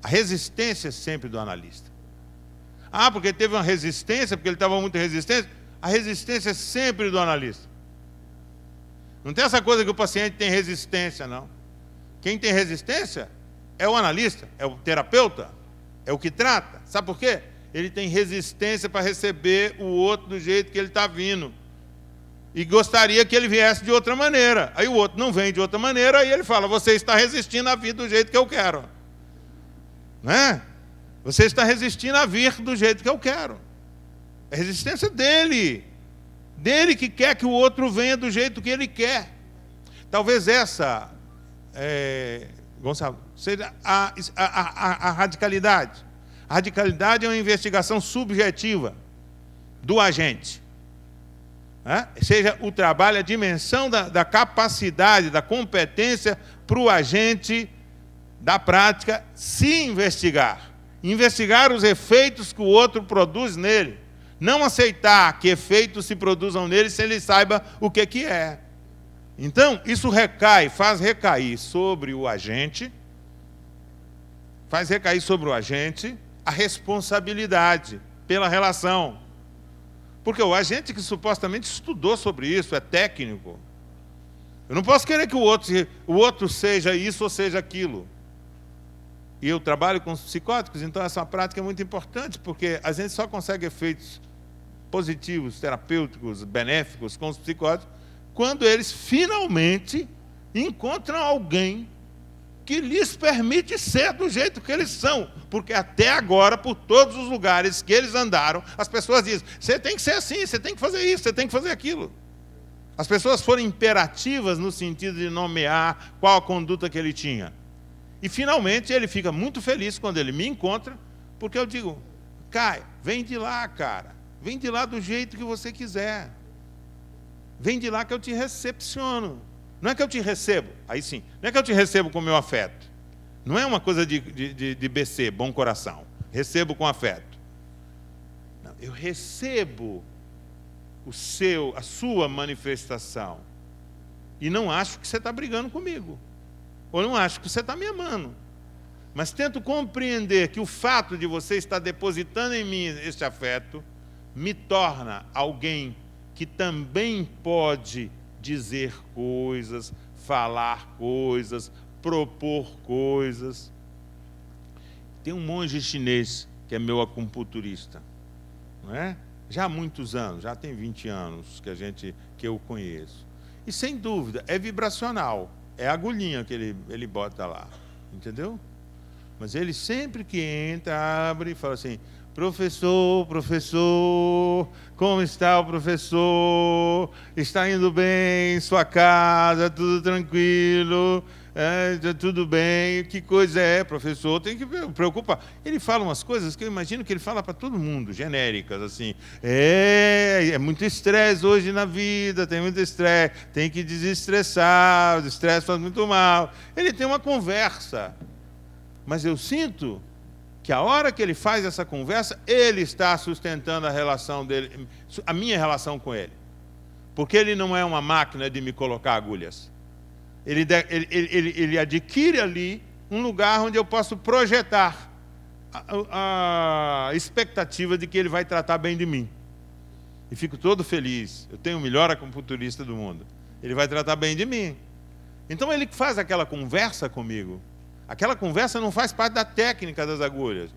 B: é sempre do analista. Ah, porque teve uma resistência, porque ele estava muito resistente. A resistência é sempre do analista. Não tem essa coisa que o paciente tem resistência, não. Quem tem resistência é o analista, é o terapeuta, é o que trata. Sabe por quê? Ele tem resistência para receber o outro do jeito que ele está vindo. E gostaria que ele viesse de outra maneira. Aí o outro não vem de outra maneira, aí ele fala, você está resistindo a vir do jeito que eu quero. Não é? Você está resistindo a vir do jeito que eu quero. É a resistência dele. Dele que quer que o outro venha do jeito que ele quer. Talvez essa, Gonçalo, seja a radicalidade. A radicalidade é uma investigação subjetiva do agente. Seja o trabalho, a dimensão da capacidade, da competência para o agente da prática se investigar. Investigar os efeitos que o outro produz nele. Não aceitar que efeitos se produzam nele se ele saiba o que é. Então, isso faz recair sobre o agente, a responsabilidade pela relação. Porque o agente que supostamente estudou sobre isso, é técnico. Eu não posso querer que o outro seja isso ou seja aquilo. E eu trabalho com os psicóticos, então essa prática é muito importante, porque a gente só consegue efeitos positivos, terapêuticos, benéficos com os psicóticos, quando eles finalmente encontram alguém que lhes permite ser do jeito que eles são. Porque até agora, por todos os lugares que eles andaram, as pessoas dizem, você tem que ser assim, você tem que fazer isso, você tem que fazer aquilo. As pessoas foram imperativas no sentido de nomear qual a conduta que ele tinha. E, finalmente, ele fica muito feliz quando ele me encontra, porque eu digo, Caio, vem de lá, cara. Vem de lá do jeito que você quiser. Vem de lá que eu te recepciono. Não é que eu te recebo, aí sim. Não é que eu te recebo com meu afeto. Não é uma coisa de BC, bom coração. Recebo com afeto. Não, eu recebo a sua manifestação. E não acho que você está brigando comigo. Ou não acho que você está me amando. Mas tento compreender que o fato de você estar depositando em mim este afeto me torna alguém que também pode dizer coisas, falar coisas, propor coisas. Tem um monge chinês que é meu acupunturista, não é? Já há muitos anos, já tem 20 anos que eu conheço. E sem dúvida, é vibracional. É a agulhinha que ele bota lá, entendeu? Mas ele sempre que entra, abre e fala assim, professor, como está o professor? Está indo bem, sua casa, tudo tranquilo, tudo bem, que coisa é, professor? Tem que preocupar. Ele fala umas coisas que eu imagino que ele fala para todo mundo, genéricas, assim, é muito estresse hoje na vida, tem muito estresse, tem que desestressar, o estresse faz muito mal. Ele tem uma conversa, mas eu sinto que a hora que ele faz essa conversa, ele está sustentando a relação dele, a minha relação com ele. Porque ele não é uma máquina de me colocar agulhas. Ele adquire ali um lugar onde eu posso projetar a expectativa de que ele vai tratar bem de mim. E fico todo feliz. Eu tenho o melhor acupunturista do mundo. Ele vai tratar bem de mim. Então ele faz aquela conversa comigo. Aquela conversa não faz parte da técnica das agulhas.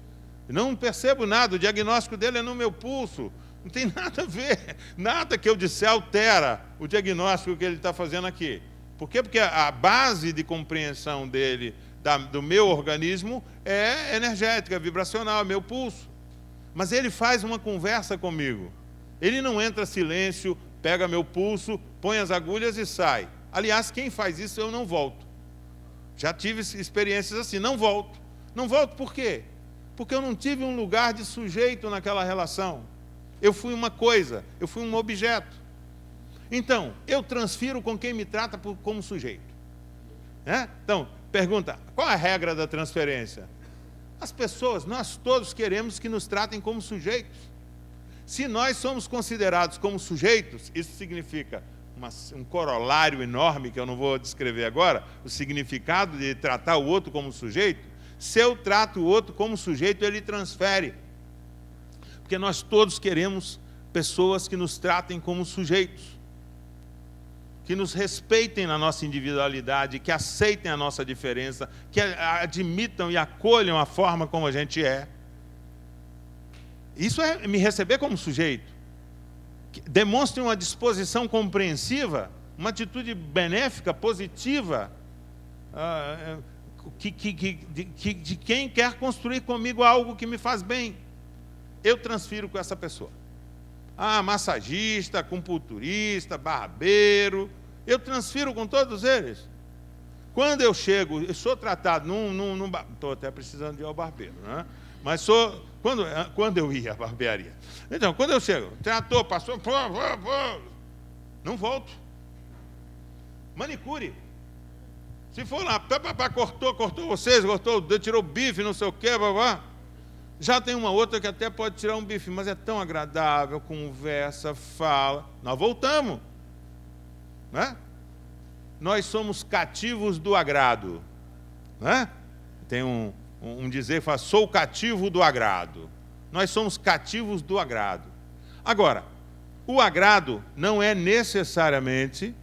B: Eu não percebo nada, o diagnóstico dele é no meu pulso. Não tem nada a ver, nada que eu disser altera o diagnóstico que ele está fazendo aqui. Por quê? Porque a base de compreensão dele, do meu organismo, é energética, vibracional, é meu pulso. Mas ele faz uma conversa comigo. Ele não entra silêncio, pega meu pulso, põe as agulhas e sai. Aliás, quem faz isso, eu não volto. Já tive experiências assim, não volto. Não volto por quê? Porque eu não tive um lugar de sujeito naquela relação. Eu fui uma coisa, eu fui um objeto. Então, eu transfiro com quem me trata como sujeito. Então, pergunta, qual é a regra da transferência? As pessoas, nós todos queremos que nos tratem como sujeitos. Se nós somos considerados como sujeitos, isso significa um corolário enorme, que eu não vou descrever agora, o significado de tratar o outro como sujeito. Se eu trato o outro como sujeito, ele transfere. Porque nós todos queremos pessoas que nos tratem como sujeitos, que nos respeitem na nossa individualidade, que aceitem a nossa diferença, que admitam e acolham a forma como a gente é. Isso é me receber como sujeito. Demonstre uma disposição compreensiva, uma atitude benéfica, positiva, de quem quer construir comigo algo que me faz bem. Eu transfiro com essa pessoa. Massagista, acupunturista, barbeiro, eu transfiro com todos eles. Quando eu chego, eu sou tratado estou até precisando de ir ao barbeiro, né? Mas quando eu ia à barbearia. Então, quando eu chego, tratou, passou, não volto. Manicure. Se for lá, cortou vocês, tirou o bife, não sei o quê, já tem uma outra que até pode tirar um bife, mas é tão agradável, conversa, fala. Nós voltamos. Né? Nós somos cativos do agrado. Né? Tem um dizer que fala, sou cativo do agrado. Nós somos cativos do agrado. Agora, o agrado não é necessariamente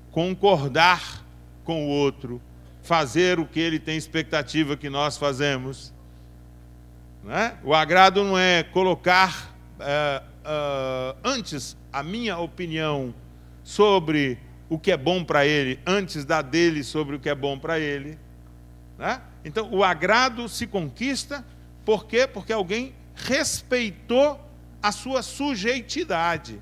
B: concordar com o outro, fazer o que ele tem expectativa que nós fazemos. Né? O agrado não é colocar antes a minha opinião sobre o que é bom para ele, antes da dele sobre o que é bom para ele. Né? Então, o agrado se conquista, por quê? Porque alguém respeitou a sua sujeitidade,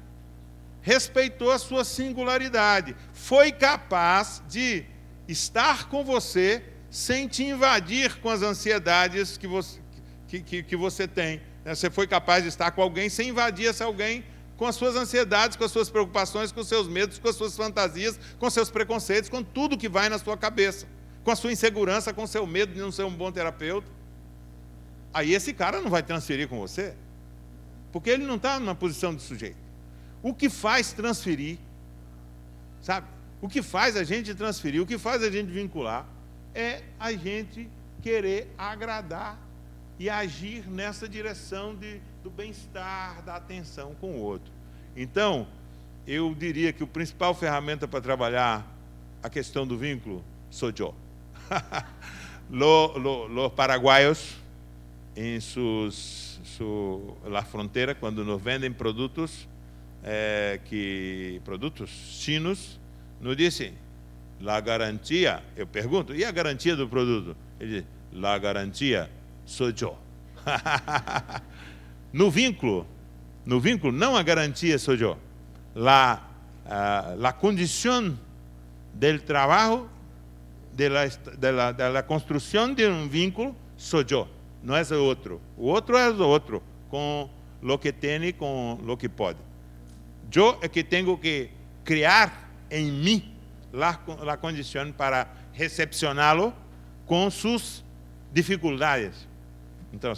B: respeitou a sua singularidade, foi capaz de estar com você sem te invadir com as ansiedades que você tem. Você foi capaz de estar com alguém sem invadir esse alguém com as suas ansiedades, com as suas preocupações, com os seus medos, com as suas fantasias, com os seus preconceitos, com tudo que vai na sua cabeça, com a sua insegurança, com o seu medo de não ser um bom terapeuta. Aí esse cara não vai transferir com você, porque ele não está numa posição de sujeito. O que faz transferir, sabe? O que faz a gente transferir, o que faz a gente vincular, é a gente querer agradar e agir nessa direção do bem-estar, da atenção com o outro. Então, eu diria que a principal ferramenta para trabalhar a questão do vínculo sou eu. Los paraguaios, em la frontera, quando nos vendem produtos, produtos chinos, nos dizem, la garantia, eu pergunto, e a garantia do produto? Ele diz, la garantia sou eu. No vínculo, não a garantia sou eu. La condición del trabajo, de la construcción de un vínculo, sou eu. Não é o outro. O outro é o outro, com lo que tem, com lo que pode. Eu é que tenho que criar em mim la condición para recepcioná-lo com suas dificuldades. Então,